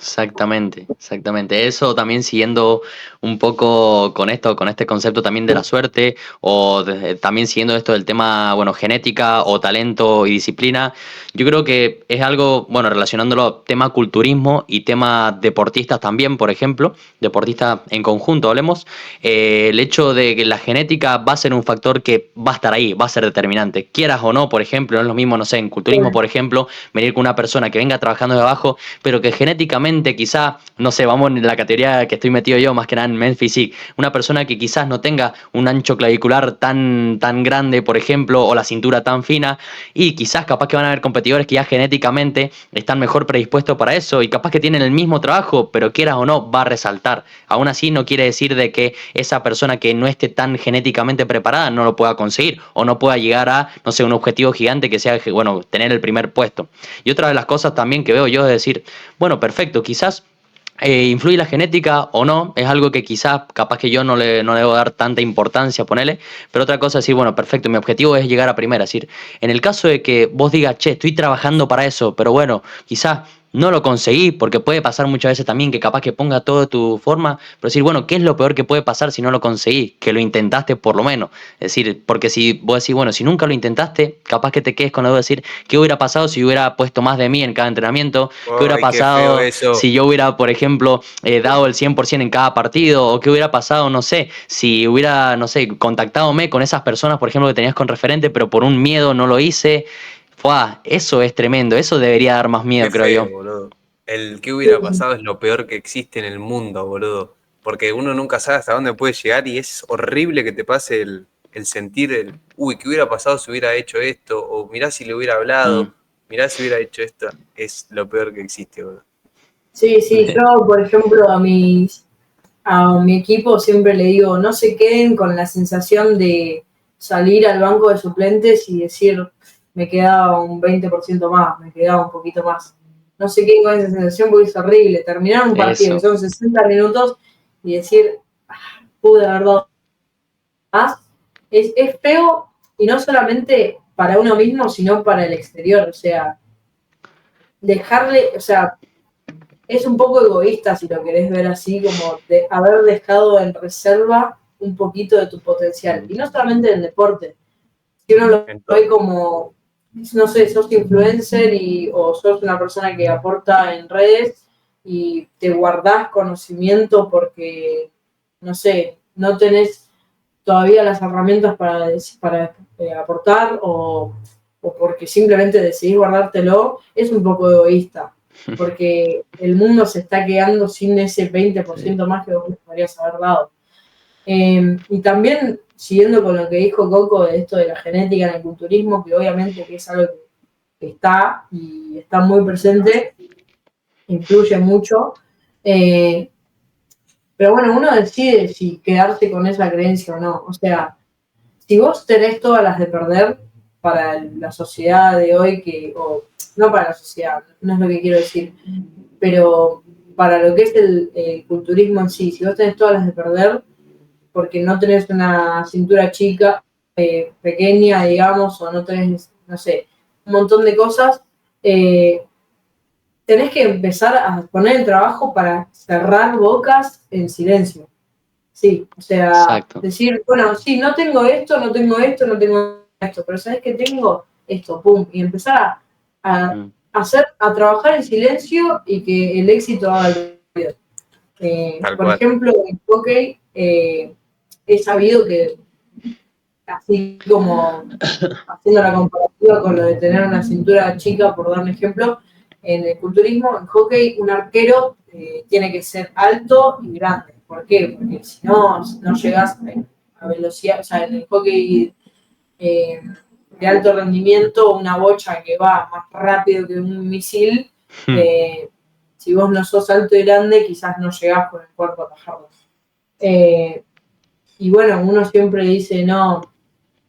Exactamente, exactamente. Eso también siguiendo un poco con esto, con este concepto también de la suerte, o también siguiendo esto del tema, bueno, genética o talento y disciplina, yo creo que es algo, bueno, relacionándolo a tema culturismo y tema deportistas también, por ejemplo, deportistas en conjunto, hablemos, el hecho de que la genética va a ser un factor que va a estar ahí, va a ser determinante. Quieras o no, por ejemplo, no es lo mismo, no sé, en culturismo, por ejemplo, venir con una persona que venga trabajando de abajo pero que genéticamente quizá, no sé, vamos en la categoría que estoy metido yo, más que nada en Men Physique, una persona que quizás no tenga un ancho clavicular tan grande, por ejemplo, o la cintura tan fina, y quizás capaz que van a haber competidores que ya genéticamente están mejor predispuestos para eso, y capaz que tienen el mismo trabajo, pero quieras o no, va a resaltar. Aún así no quiere decir de que esa persona que no esté tan genéticamente preparada no lo pueda conseguir, o no pueda llegar a, no sé, un objetivo gigante que sea, bueno, tener el primer puesto. Y otra de las cosas también que veo yo es decir, bueno, perfecto, quizás influye la genética o no, es algo que quizás capaz que yo no le debo dar tanta importancia, ponele, pero otra cosa es decir, bueno, perfecto, mi objetivo es llegar a primera, es decir, en el caso de que vos digas, che, estoy trabajando para eso, pero bueno, quizás no lo conseguí, porque puede pasar muchas veces también que capaz que ponga todo de tu forma, pero decir, bueno, ¿qué es lo peor que puede pasar si no lo conseguí? Que lo intentaste por lo menos. Es decir, porque si vos decís, bueno, si nunca lo intentaste, capaz que te quedes con la duda de decir, ¿qué hubiera pasado si hubiera puesto más de mí en cada entrenamiento? ¿Qué hubiera Ay, qué feo pasado eso. si yo hubiera, por ejemplo, dado el 100% en cada partido? ¿O qué hubiera pasado, no sé, si hubiera, no sé, contactadome con esas personas, por ejemplo, que tenías con referente, pero por un miedo no lo hice? Fua, eso es tremendo, eso debería dar más miedo, Qué creo feo, yo. boludo. El que hubiera pasado es lo peor que existe en el mundo, boludo. Porque uno nunca sabe hasta dónde puede llegar y es horrible que te pase el sentir uy, ¿qué hubiera pasado si hubiera hecho esto? O mirá si le hubiera Mm. hablado, mirá si hubiera hecho esto. Es lo peor que existe, boludo. Sí, sí, yo, por ejemplo, a mi equipo siempre le digo, no se queden con la sensación de salir al banco de suplentes y decir, me quedaba un 20% más, me quedaba un poquito más. No se queden con esa sensación porque es horrible. Terminar un partido que Eso. son 60 minutos y decir, pude haber dado más, es feo y no solamente para uno mismo, sino para el exterior. O sea, dejarle, o sea, es un poco egoísta si lo querés ver así, como de haber dejado en reserva un poquito de tu potencial. Y no solamente en el deporte, si uno lo En ve todo. como, no sé, sos influencer o sos una persona que aporta en redes y te guardás conocimiento porque, no sé, no tenés todavía las herramientas para aportar o porque simplemente decidís guardártelo, es un poco egoísta, porque el mundo se está quedando sin ese Sí. 20% más que vos les podrías haber dado. Y también, siguiendo con lo que dijo Coco de esto de la genética en el culturismo, que obviamente que es algo que está y está muy presente, influye mucho. Eh, pero bueno, uno decide si quedarse con esa creencia o no. O sea, si vos tenés todas las de perder para la sociedad de hoy, o no para la sociedad, no es lo que quiero decir, pero para lo que es el culturismo en sí, si vos tenés todas las de perder, porque no tenés una cintura chica, pequeña, digamos, o no tenés, no sé, un montón de cosas, eh, tenés que empezar a poner el trabajo para cerrar bocas en silencio. Sí, o sea, Exacto. decir, bueno, sí, no tengo esto, no tengo esto, no tengo esto, pero ¿sabes qué tengo? Esto, pum, y empezar Mm. a trabajar en silencio y que el éxito haga el ruido. Tal Por cual. ejemplo, en hockey he sabido que, así como haciendo la comparativa con lo de tener una cintura chica, por dar un ejemplo, en el culturismo, en hockey, un arquero tiene que ser alto y grande. ¿Por qué? Porque si no, no llegas a velocidad, o sea, en el hockey eh, de alto rendimiento, una bocha que va más rápido que un misil, eh, si vos no sos alto y grande, quizás no llegás con el cuerpo a atajarlo. Eh, y bueno, uno siempre dice, no,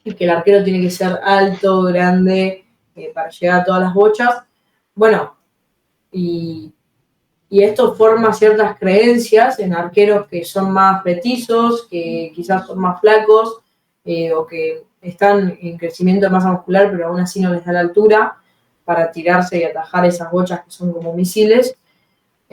que el arquero tiene que ser alto, grande, para llegar a todas las bochas. Bueno, y, y esto forma ciertas creencias en arqueros que son más petizos, que quizás son más flacos, o que están en crecimiento de masa muscular, pero aún así no les da la altura para tirarse y atajar esas bochas que son como misiles.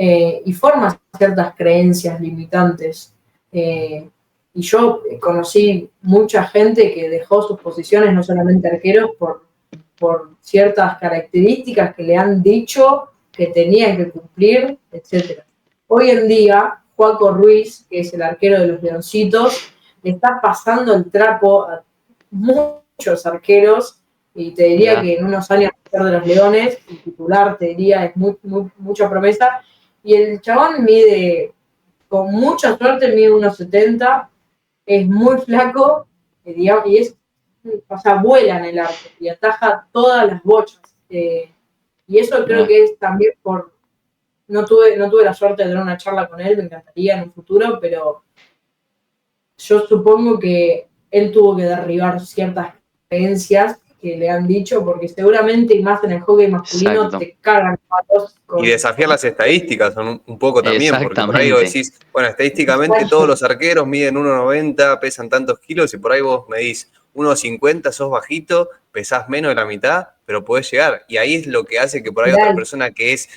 y forma ciertas creencias limitantes. Y yo conocí mucha gente que dejó sus posiciones, no solamente arqueros, por ciertas características que le han dicho que tenían que cumplir, etc. Hoy en día, Joaco Ruiz, que es el arquero de los Leoncitos, le está pasando el trapo a muchos arqueros, y te diría que en unos años va a ser de los Leones, el titular, te diría, es mucha promesa, y el chabón mide, con mucha suerte, mide 1,70, es muy flaco, digamos, y es, o sea, vuela en el arco y ataja todas las bochas. Y eso creo que es también por... No tuve la suerte de tener una charla con él, me encantaría en un futuro, pero yo supongo que él tuvo que derribar ciertas creencias que le han dicho, porque seguramente, y más en el hockey masculino, te cagan palos. Y desafiar las estadísticas un poco también, porque por ahí vos decís, bueno, estadísticamente todos los arqueros miden 1,90, pesan tantos kilos, y por ahí vos medís 1,50, sos bajito, pesás menos de la mitad, pero podés llegar. Y ahí es lo que hace que por ahí otra persona que es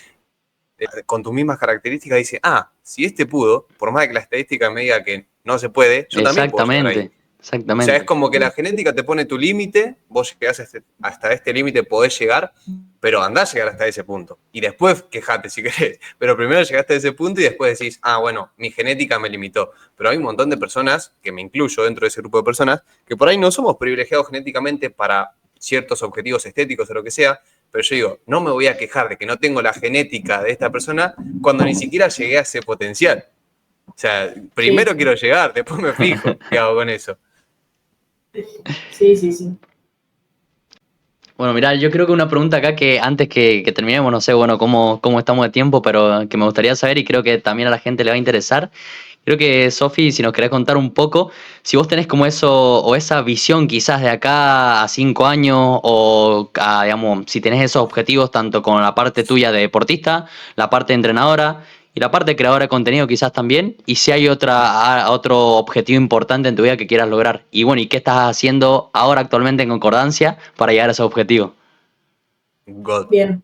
con tus mismas características dice, si este pudo, por más de que la estadística me diga que no se puede, yo también puedo llegar ahí. Exactamente. O sea, es como que la genética te pone tu límite, vos llegás hasta este límite, podés llegar, pero andás a llegar hasta ese punto. Y después quejate si querés. Pero primero llegaste a ese punto y después decís, bueno, mi genética me limitó. Pero hay un montón de personas, que me incluyo dentro de ese grupo de personas, que por ahí no somos privilegiados genéticamente para ciertos objetivos estéticos o lo que sea, pero yo digo, no me voy a quejar de que no tengo la genética de esta persona cuando ni siquiera llegué a ese potencial. O sea, primero quiero llegar, después me fijo qué hago con eso. Sí. Bueno, mirá, yo creo que una pregunta acá que antes que terminemos, no sé, bueno, cómo estamos de tiempo, pero que me gustaría saber y creo que también a la gente le va a interesar. Creo que, Sofi, si nos querés contar un poco, si vos tenés como eso, o esa visión quizás de acá a 5 años, o digamos, si tenés esos objetivos tanto con la parte tuya de deportista, la parte de entrenadora, y la parte de creadora de contenido quizás también, y si hay otro objetivo importante en tu vida que quieras lograr. Y bueno, ¿y qué estás haciendo ahora actualmente en concordancia para llegar a ese objetivo? God. Bien,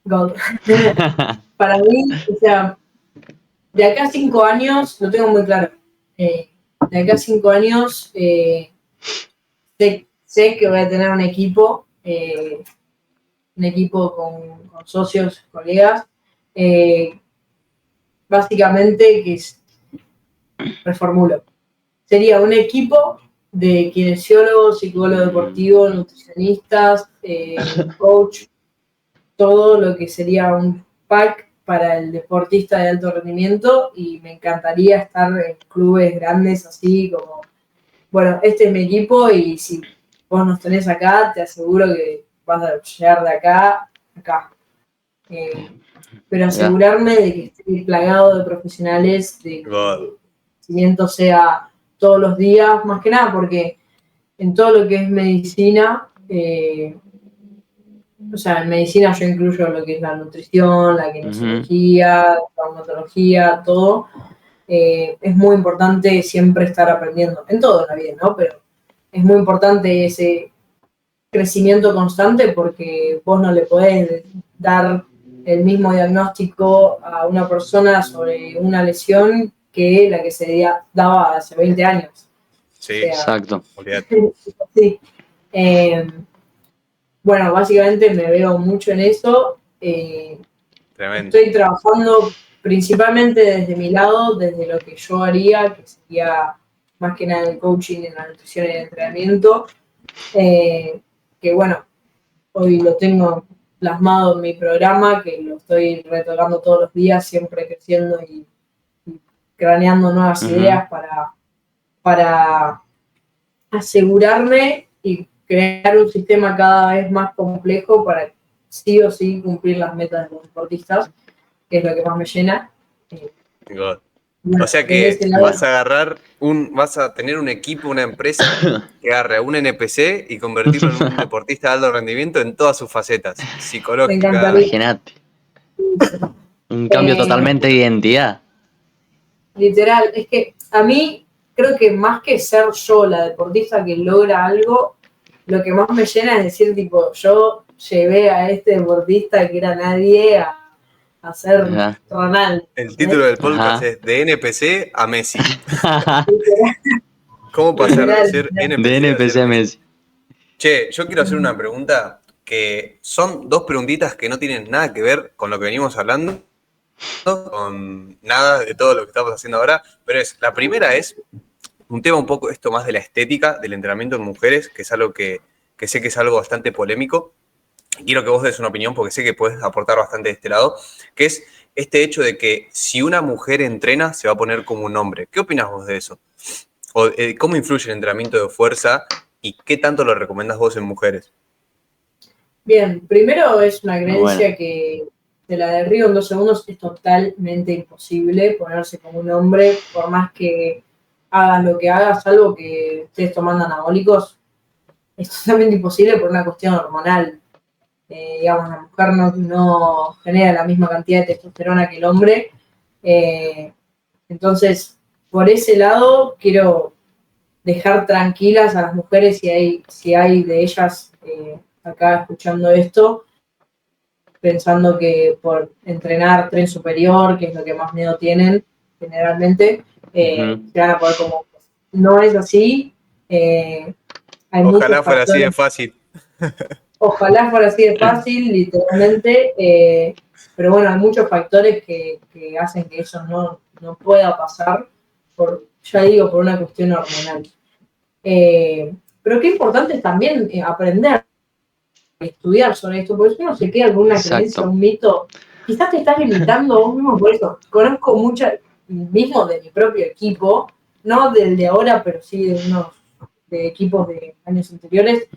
God. Para mí, o sea, de acá a 5 años, lo tengo muy claro. De acá a 5 años, sé que voy a tener un equipo con socios, colegas, básicamente, que reformulo. Sería un equipo de kinesiólogos, psicólogos deportivos, nutricionistas, coach, todo lo que sería un pack para el deportista de alto rendimiento, y me encantaría estar en clubes grandes así como, bueno, este es mi equipo y si vos nos tenés acá, te aseguro que vas a llegar de acá a acá. Pero asegurarme de que esté plagado de profesionales, de que el conocimiento sea todos los días, más que nada porque en todo lo que es medicina, o sea, en medicina yo incluyo lo que es la nutrición, la kinesiología, la traumatología, todo. Es muy importante siempre estar aprendiendo, en todo en la vida, ¿no? Pero es muy importante ese crecimiento constante, porque vos no le podés dar el mismo diagnóstico a una persona sobre una lesión que la que se daba hace 20 años. Sí, o sea, exacto. Sí. Bueno, básicamente me veo mucho en eso. Tremendo. Estoy trabajando principalmente desde mi lado, desde lo que yo haría, que sería más que nada el coaching, en la nutrición y el entrenamiento. Que bueno, hoy lo tengo plasmado en mi programa, que lo estoy retocando todos los días, siempre creciendo y craneando nuevas ideas para asegurarme y crear un sistema cada vez más complejo para sí o sí cumplir las metas de los deportistas, que es lo que más me llena. God. O sea que vas a tener un equipo, una empresa que agarre un NPC y convertirlo en un deportista de alto rendimiento en todas sus facetas, psicológica. Imagínate. Un cambio totalmente de identidad. Literal, es que a mí creo que más que ser yo la deportista que logra algo, lo que más me llena es decir, tipo, yo llevé a este deportista que era nadie a a ser Ronaldo. El título del podcast es de NPC a Messi. ¿Cómo pasar de ser NPC a Messi? Che, yo quiero hacer una pregunta que son dos preguntitas que no tienen nada que ver con lo que venimos hablando, con nada de todo lo que estamos haciendo ahora, pero la primera es un tema un poco esto más de la estética, del entrenamiento en mujeres, que es algo que sé que es algo bastante polémico. Quiero que vos des una opinión porque sé que puedes aportar bastante de este lado, que es este hecho de que si una mujer entrena, se va a poner como un hombre. ¿Qué opinas vos de eso? O, ¿cómo influye el entrenamiento de fuerza y qué tanto lo recomendás vos en mujeres? Bien, primero es una creencia que te la derribo en 2 segundos, es totalmente imposible ponerse como un hombre, por más que hagas lo que hagas, salvo que estés tomando anabólicos, es totalmente imposible por una cuestión hormonal. Digamos, la mujer no genera la misma cantidad de testosterona que el hombre. Entonces, por ese lado, quiero dejar tranquilas a las mujeres si hay de ellas acá escuchando esto, pensando que por entrenar tren superior, que es lo que más miedo tienen generalmente, se van a poder como... No es así. Hay Ojalá fuera así de fácil. Ojalá fuera así de fácil, literalmente, pero bueno, hay muchos factores que hacen que eso no pueda pasar, ya digo, por una cuestión hormonal. Pero qué importante es también aprender, estudiar sobre esto, porque si uno se queda con una creencia, un mito, quizás te estás limitando vos mismo por eso. Conozco muchas, mismo de mi propio equipo, no del de ahora, pero sí de equipos de años anteriores,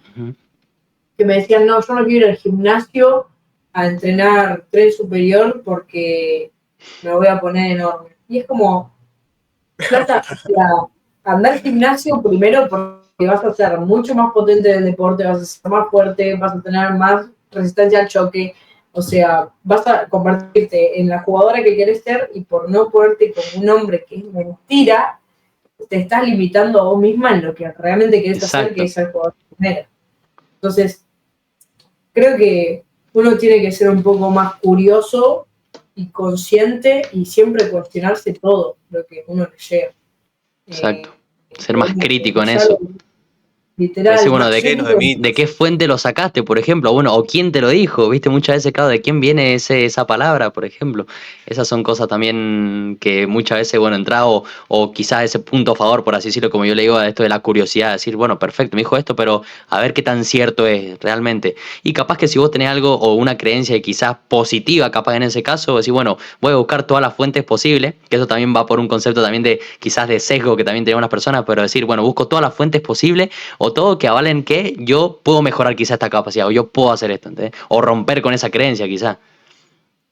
que me decían, no, yo no quiero ir al gimnasio a entrenar tren superior porque me voy a poner enorme. Y es como, plata, andar al gimnasio primero porque vas a ser mucho más potente del deporte, vas a ser más fuerte, vas a tener más resistencia al choque, o sea, vas a convertirte en la jugadora que quieres ser y por no ponerte como un hombre que es mentira, te estás limitando a vos misma en lo que realmente querés hacer, que es ser jugador primero. Entonces, creo que uno tiene que ser un poco más curioso y consciente y siempre cuestionarse todo lo que uno le llega. Exacto. Ser más crítico en eso. Literal. Decir, bueno, ¿de qué fuente lo sacaste, por ejemplo? Bueno, o quién te lo dijo, viste, muchas veces, claro, ¿de quién viene esa palabra, por ejemplo? Esas son cosas también que muchas veces, bueno, entra o quizás ese punto a favor, por así decirlo, como yo le digo a esto de la curiosidad, decir, bueno, perfecto, me dijo esto, pero a ver qué tan cierto es realmente. Y capaz que si vos tenés algo o una creencia quizás positiva, capaz en ese caso, decir, bueno, voy a buscar todas las fuentes posibles, que eso también va por un concepto también de quizás de sesgo que también tienen unas personas, pero decir, bueno, busco todas las fuentes posibles o todo que avalen que yo puedo mejorar quizá esta capacidad, o yo puedo hacer esto, ¿entendés? O romper con esa creencia quizá.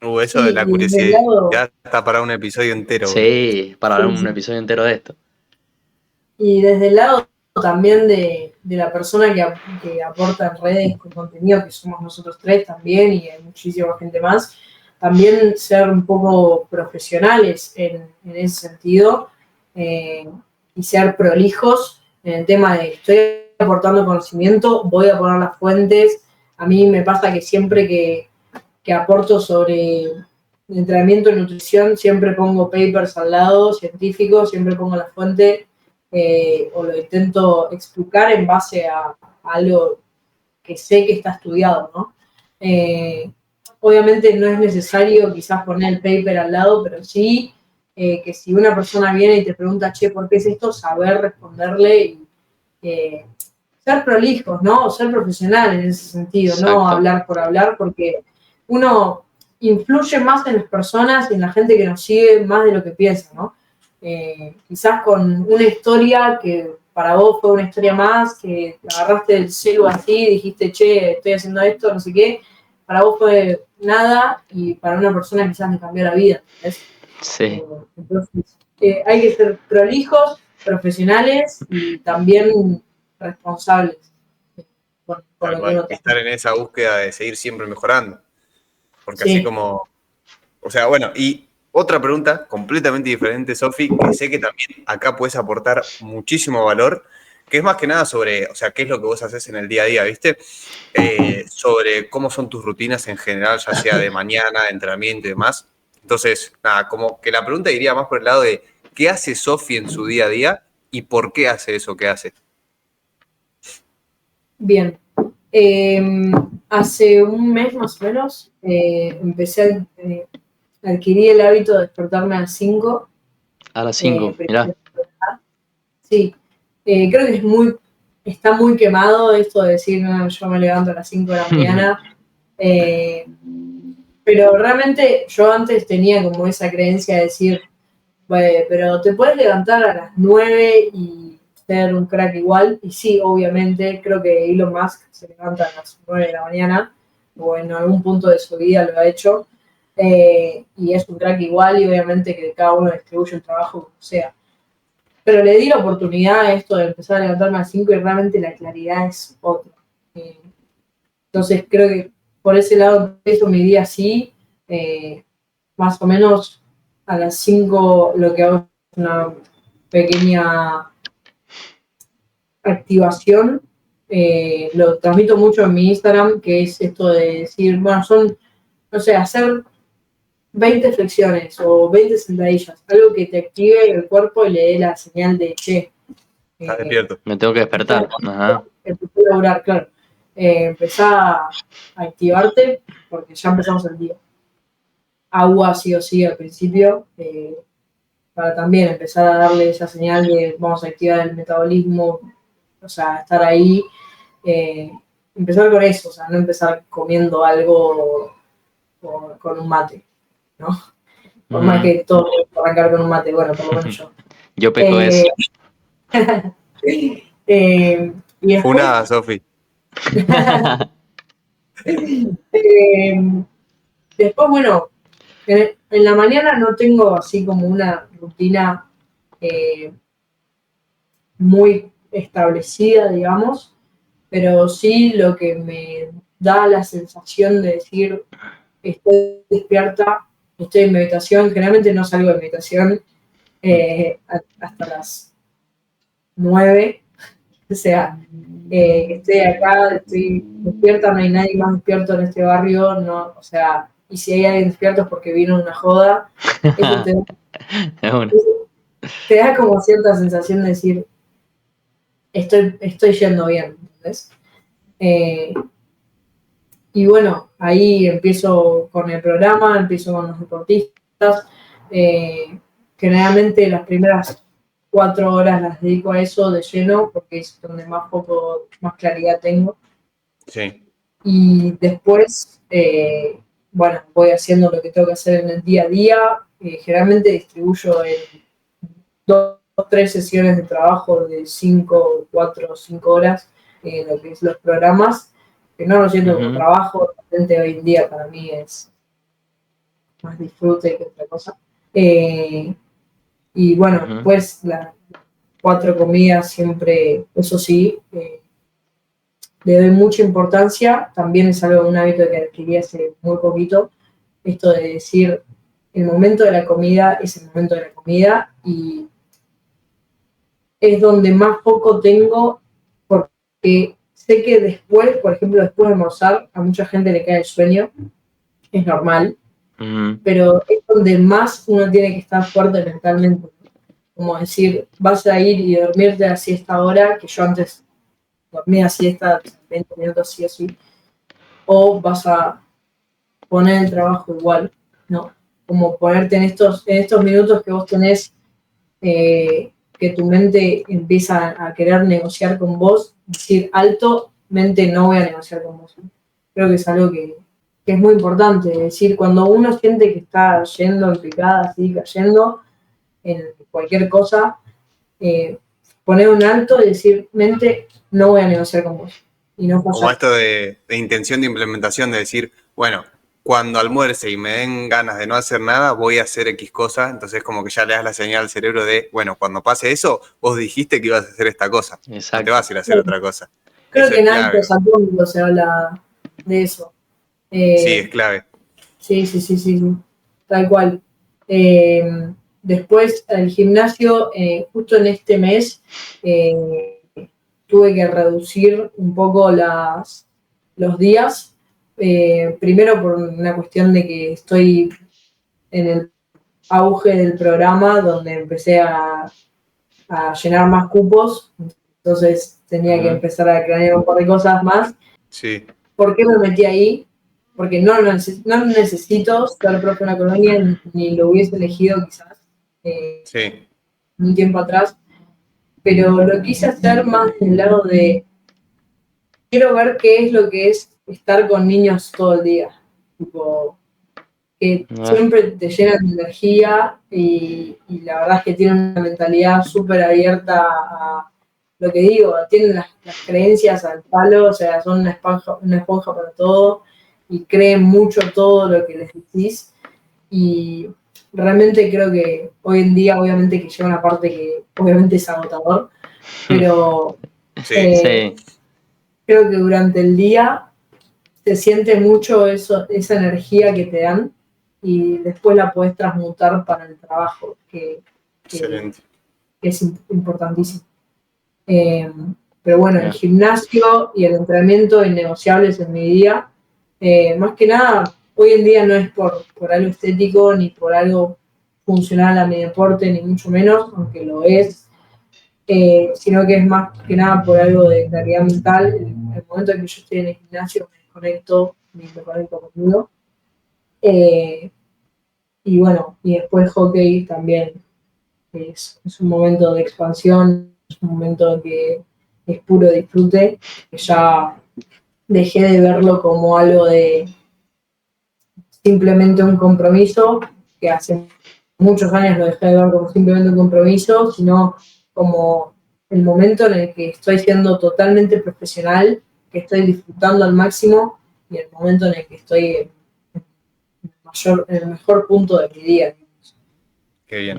Eso de la curiosidad ya está para un episodio entero. Sí, para hablar un episodio entero de esto. Y desde el lado también de la persona que aporta en redes con contenido, que somos nosotros tres también, y hay muchísima gente más, también ser un poco profesionales en ese sentido, y ser prolijos en el tema de estoy aportando conocimiento, voy a poner las fuentes. A mí me pasa que siempre que aporto sobre entrenamiento y nutrición, siempre pongo papers al lado, científicos, siempre pongo la fuente, o lo intento explicar en base a algo que sé que está estudiado, ¿no? Obviamente no es necesario quizás poner el paper al lado, pero sí que si una persona viene y te pregunta, che, ¿por qué es esto? Saber responderle y ser prolijos, ¿no? O ser profesional en ese sentido, exacto. No hablar por hablar, porque uno influye más en las personas y en la gente que nos sigue más de lo que piensa, ¿no? Quizás con una historia que para vos fue una historia más, que agarraste el celu así, dijiste, che, estoy haciendo esto, no sé qué, para vos fue nada y para una persona quizás le cambió la vida, ¿ves? Sí. Entonces, hay que ser prolijos, profesionales y también responsables con lo que uno te estar en esa búsqueda de seguir siempre mejorando. Porque sí. Así como... O sea, bueno, y otra pregunta completamente diferente, Sofi, que sé que también acá puedes aportar muchísimo valor, que es más que nada sobre, o sea, qué es lo que vos haces en el día a día, ¿viste? Sobre cómo son tus rutinas en general, ya sea de mañana, de entrenamiento y demás. Entonces, nada, como que la pregunta iría más por el lado de qué hace Sofi en su día a día y por qué hace eso que hace. Bien. Hace un mes más o menos empecé a adquirir el hábito de despertarme a las 5. A las 5, mirá. Sí, creo que está muy quemado esto de decir, no, yo me levanto a las 5 de la mañana. Pero realmente yo antes tenía como esa creencia de decir, bueno, pero te puedes levantar a las 9 y ser un crack igual. Y sí, obviamente, creo que Elon Musk se levanta a las 9 de la mañana, o en algún punto de su vida lo ha hecho, y es un crack igual, y obviamente que cada uno distribuye el trabajo como sea. Pero le di la oportunidad a esto de empezar a levantarme a las 5 y realmente la claridad es otra. Entonces creo que por ese lado empiezo mi día así, más o menos a las 5 lo que hago es una pequeña activación. Lo transmito mucho en mi Instagram, que es esto de decir, bueno, no sé, hacer 20 flexiones o 20 sentadillas, algo que te active el cuerpo y le dé la señal de, che, Estás despierto. Me tengo que despertar. Ajá. Empecé a laburar, claro. Empezá a activarte porque ya empezamos el día. Agua sí o sí al principio, para también empezar a darle esa señal de vamos a activar el metabolismo, o sea, estar ahí. Empezar con eso, o sea, no empezar comiendo algo con un mate, ¿no? Por más que todo arrancar con un mate, bueno, por lo menos yo. Yo peco eso. Y después, Una, Sofi. Después, bueno, en la mañana no tengo así como una rutina muy establecida, digamos, pero sí lo que me da la sensación de decir estoy despierta, estoy en meditación, generalmente no salgo de meditación hasta las 9, o sea, estoy acá, estoy despierta, no hay nadie más despierto en este barrio, no, o sea, y si hay alguien despierto es porque vino una joda, eso te da como cierta sensación de decir, estoy yendo bien, ¿entendés? Y bueno, ahí empiezo con el programa, empiezo con los deportistas, generalmente las primeras 4 horas las dedico a eso de lleno, porque es donde más claridad tengo. Sí. Y después, bueno, voy haciendo lo que tengo que hacer en el día a día. Generalmente distribuyo en 2 o 3 sesiones de trabajo de 5, 4 o 5 horas, lo que es los programas, que no lo siento como trabajo, realmente hoy en día para mí es más disfrute que otra cosa. Y bueno, pues las 4 comidas siempre, eso sí, le doy mucha importancia, también es un hábito que adquirí hace muy poquito, esto de decir, el momento de la comida es el momento de la comida y es donde más foco tengo porque sé que después, por ejemplo, después de almorzar, a mucha gente le cae el sueño, es normal, pero es donde más uno tiene que estar fuerte mentalmente, como decir, vas a ir y dormirte así esta hora, que yo antes dormía siesta 20 minutos sí o sí, o vas a poner el trabajo igual, ¿no? Como ponerte en estos minutos que vos tenés, que tu mente empieza a querer negociar con vos, decir alto, mente, no voy a negociar con vos. Creo que es algo que es muy importante, es decir, cuando uno siente que está yendo en picada, así cayendo en cualquier cosa, poner un alto y decir, mente, no voy a negociar con vos. Y no pasa. Como esto de intención de implementación, de decir, bueno, cuando almuerce y me den ganas de no hacer nada, voy a hacer X cosa. Entonces como que ya le das la señal al cerebro de, bueno, cuando pase eso, vos dijiste que ibas a hacer esta cosa. Exacto. No te vas a ir a hacer otra cosa. Creo eso que en hábitos atómicos se habla de eso. Sí, es clave. Sí. Tal cual. Después, el gimnasio, justo en este mes, tuve que reducir un poco los días. Primero por una cuestión de que estoy en el auge del programa, donde empecé a llenar más cupos, entonces tenía que empezar a crear un par de cosas más. Sí. ¿Por qué me metí ahí? Porque no necesito ser profe en la colonia, ni lo hubiese elegido quizás un tiempo atrás, pero lo quise hacer más del lado de quiero ver qué es lo que es estar con niños todo el día, tipo, que siempre te llenan de energía y la verdad es que tienen una mentalidad súper abierta a lo que digo, tienen las creencias al palo, o sea, son una esponja para todo y creen mucho todo lo que les decís y realmente creo que hoy en día obviamente que llega una parte que obviamente es agotador, pero creo que durante el día se siente mucho esa energía que te dan y después la podés transmutar para el trabajo, que es importantísimo. Pero bueno, el gimnasio y el entrenamiento innegociables en mi día. Más que nada, hoy en día no es por algo estético ni por algo funcional a mi deporte, ni mucho menos, aunque lo es, sino que es más que nada por algo de claridad mental. El momento en que yo estoy en el gimnasio me conecto conmigo. Y bueno, y después hockey también es un momento de expansión, es un momento que es puro disfrute, que ya dejé de verlo como algo de simplemente un compromiso, que hace muchos años lo dejé de ver como simplemente un compromiso, sino como el momento en el que estoy siendo totalmente profesional, que estoy disfrutando al máximo y el momento en el que estoy en el mejor punto de mi día. Qué bien.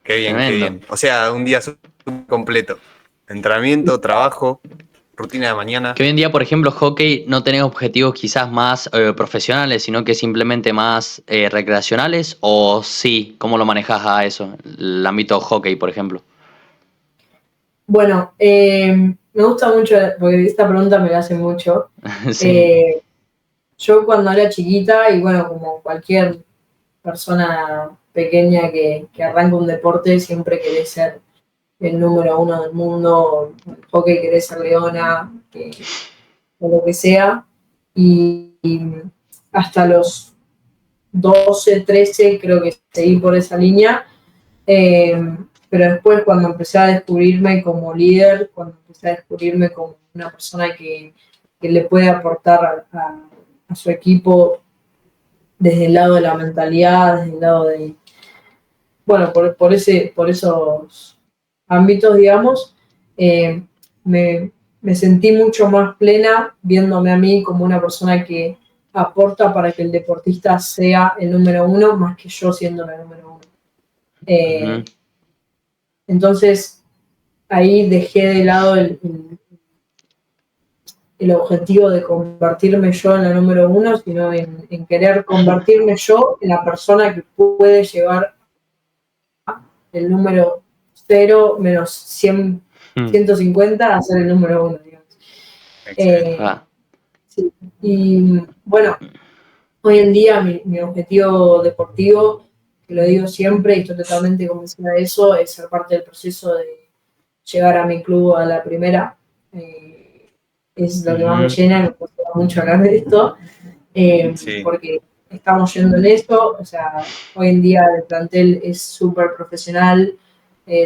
Qué bien, qué bien. O sea, un día completo. Entrenamiento, trabajo, rutina de mañana. Que hoy en día, por ejemplo, hockey no tenés objetivos quizás más profesionales, sino que simplemente más recreacionales, o sí, ¿cómo lo manejas a eso? El ámbito hockey, por ejemplo. Bueno, me gusta mucho, porque esta pregunta me la hace mucho. Sí. Yo cuando era chiquita, y bueno, como cualquier persona pequeña que arranca un deporte, siempre querés ser el número uno del mundo, el hockey querés ser leona, o lo que sea. Y hasta los 12, 13 creo que seguí por esa línea. Pero después cuando empecé a descubrirme como líder, cuando empecé a descubrirme como una persona que le puede aportar a su equipo desde el lado de la mentalidad, desde el lado de, bueno, por esos ámbitos, digamos, me sentí mucho más plena viéndome a mí como una persona que aporta para que el deportista sea el número uno, más que yo siendo la número uno. Entonces, ahí dejé de lado el objetivo de convertirme yo en la número uno, sino en querer convertirme yo en la persona que puede llevar el número 0 menos 100, 150 a ser el número uno, digamos. Sí. Y bueno, hoy en día mi objetivo deportivo, que lo digo siempre y estoy totalmente convencida de eso, es ser parte del proceso de llegar a mi club a la primera. Es lo que más me llena, me gusta mucho hablar de esto, porque estamos yendo en esto, o sea, hoy en día el plantel es súper profesional,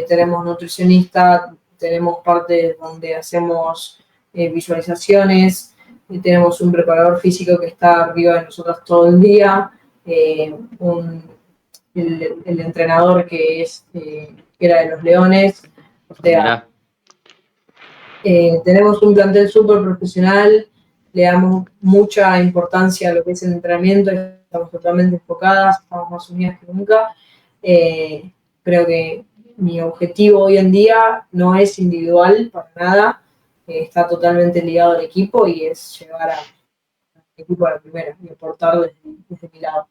tenemos nutricionista, tenemos partes donde hacemos visualizaciones, tenemos un preparador físico que está arriba de nosotros todo el día, el entrenador que era de los Leones, o sea, tenemos un plantel súper profesional, le damos mucha importancia a lo que es el entrenamiento, estamos totalmente enfocadas, estamos más unidas que nunca. Creo que mi objetivo hoy en día no es individual para nada, está totalmente ligado al equipo y es llevar al equipo a la primera y aportar desde mi lado.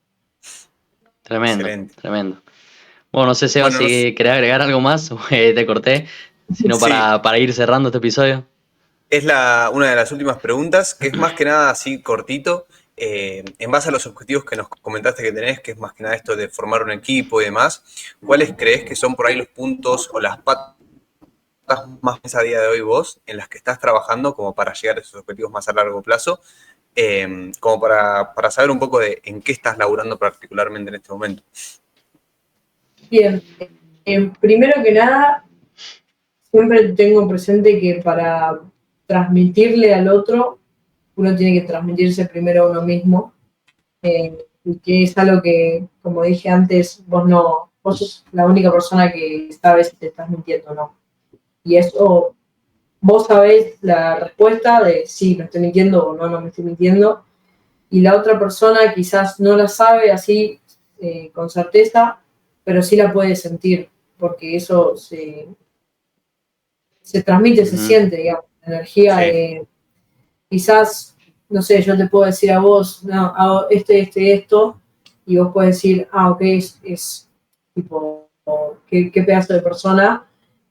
Tremendo, excelente. Tremendo. Bueno, no sé, Seba, si querés agregar algo más, te corté. sino para ir cerrando este episodio. Es una de las últimas preguntas, que es más que nada así cortito, en base a los objetivos que nos comentaste que tenés, que es más que nada esto de formar un equipo y demás, ¿cuáles crees que son por ahí los puntos o las patas más a día de hoy vos en las que estás trabajando como para llegar a esos objetivos más a largo plazo? Como para saber un poco de en qué estás laburando particularmente en este momento. Bien, primero que nada, siempre tengo presente que para transmitirle al otro, uno tiene que transmitirse primero a uno mismo, y que es algo que, como dije antes, vos sos la única persona que sabe si te estás mintiendo o no. Y eso, vos sabés la respuesta de si me estoy mintiendo o no me estoy mintiendo, y la otra persona quizás no la sabe así con certeza, pero sí la puede sentir, porque eso se transmite, se siente, digamos, la energía de, quizás, no sé, yo te puedo decir a vos, no, hago esto, y vos puedes decir, ok, es tipo, qué pedazo de persona,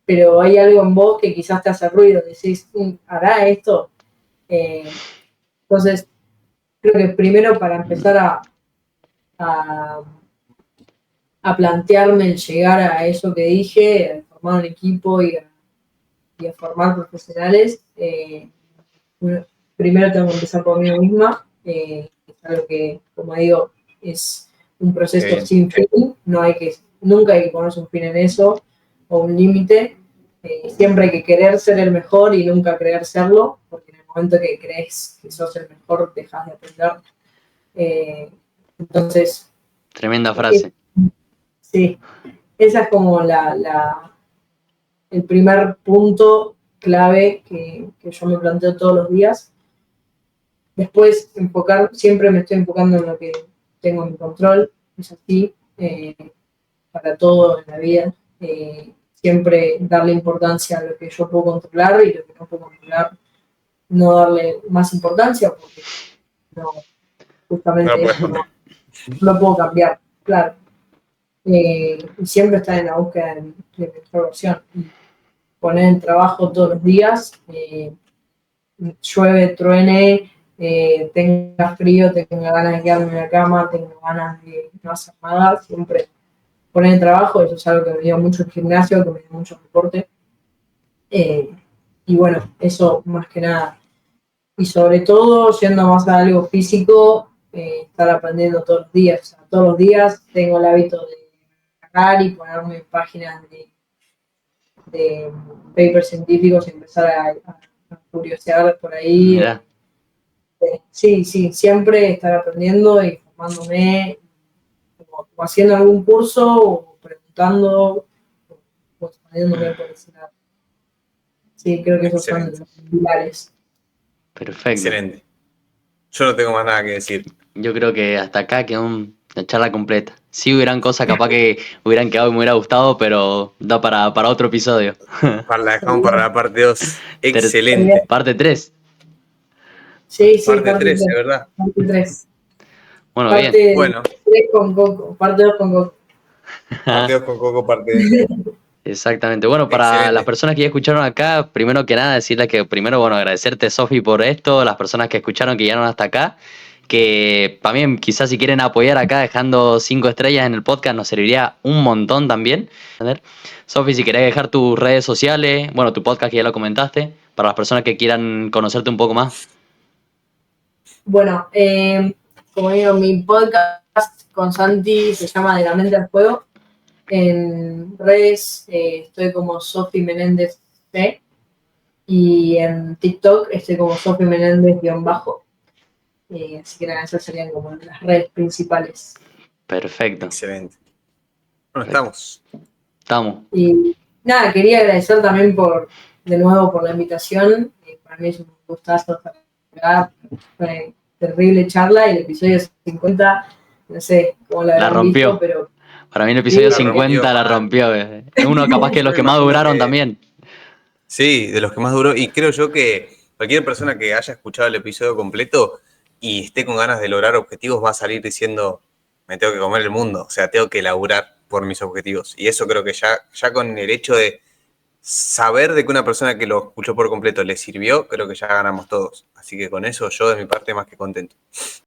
pero hay algo en vos que quizás te hace ruido, decís, ¿hará esto? Entonces, creo que primero para empezar a plantearme el llegar a eso que dije, a formar un equipo y a formar profesionales, primero tengo que empezar conmigo misma, es algo que, como digo, es un proceso sin fin, nunca hay que ponerse un fin en eso, o un límite, siempre hay que querer ser el mejor y nunca creer serlo, porque en el momento que crees que sos el mejor, dejas de aprender. Entonces... Tremenda frase. Sí, esa es como el primer punto clave que yo me planteo todos los días. Después, siempre me estoy enfocando en lo que tengo en control, es así, para todo en la vida. Siempre darle importancia a lo que yo puedo controlar y lo que no puedo controlar, no darle más importancia porque justamente eso no lo puedo cambiar, claro. Y siempre estar en la búsqueda de mejor versión. Poner en trabajo todos los días, llueve, truene, tenga frío, tenga ganas de quedarme en la cama, tengo ganas de no hacer nada, siempre poner en trabajo, eso es algo que me dio mucho el gimnasio, que me dio mucho deporte. Y bueno, eso más que nada. Y sobre todo, yendo más a algo físico, estar aprendiendo todos los días. O sea, todos los días tengo el hábito de sacar y ponerme páginas de papers científicos y empezar a curiosear por ahí. Sí, siempre estar aprendiendo y formándome, o haciendo algún curso, o preguntando, o expandiéndome por ese lado. Sí, creo que esos son los pilares. Perfecto. Excelente. Yo no tengo más nada que decir. Yo creo que hasta acá quedó una charla completa. Sí hubieran cosas capaz que hubieran quedado y me hubiera gustado, pero da para otro episodio. La dejamos para la parte 2. Excelente. Parte 3. Sí, parte 3, de verdad. Parte 3. Bueno, parte bien. Bueno. 3 con Coco, parte 2 con Coco. Parte 2 con Coco, parte... Exactamente. Bueno, para Excelente. las personas que ya escucharon acá, primero que nada decirles que primero, bueno, agradecerte, Sofi, por esto, las personas que escucharon, que llegaron hasta acá, que también quizás si quieren apoyar acá dejando 5 estrellas en el podcast nos serviría un montón también. Sofi, si querés dejar tus redes sociales, bueno, tu podcast que ya lo comentaste, para las personas que quieran conocerte un poco más. Bueno, como digo, mi podcast con Santi se llama De la mente al juego. En redes estoy como Sofi Menéndez C, y en TikTok estoy como Sofi Menéndez-bajo. Así que nada, esas serían como las redes principales. Perfecto. Excelente. Bueno, estamos. Y nada, quería agradecer también de nuevo por la invitación. Para mí es un gustazo estar acá. Fue terrible charla, y el episodio 50, no sé cómo la rompió. Visto, pero... Para mí el episodio 50 la rompió. Uno capaz que los que más duraron también. Sí, de los que más duró. Y creo yo que cualquier persona que haya escuchado el episodio completo y esté con ganas de lograr objetivos va a salir diciendo, me tengo que comer el mundo. O sea, tengo que laburar por mis objetivos. Y eso creo que ya con el hecho de saber de que una persona que lo escuchó por completo le sirvió, creo que ya ganamos todos. Así que con eso yo de mi parte más que contento.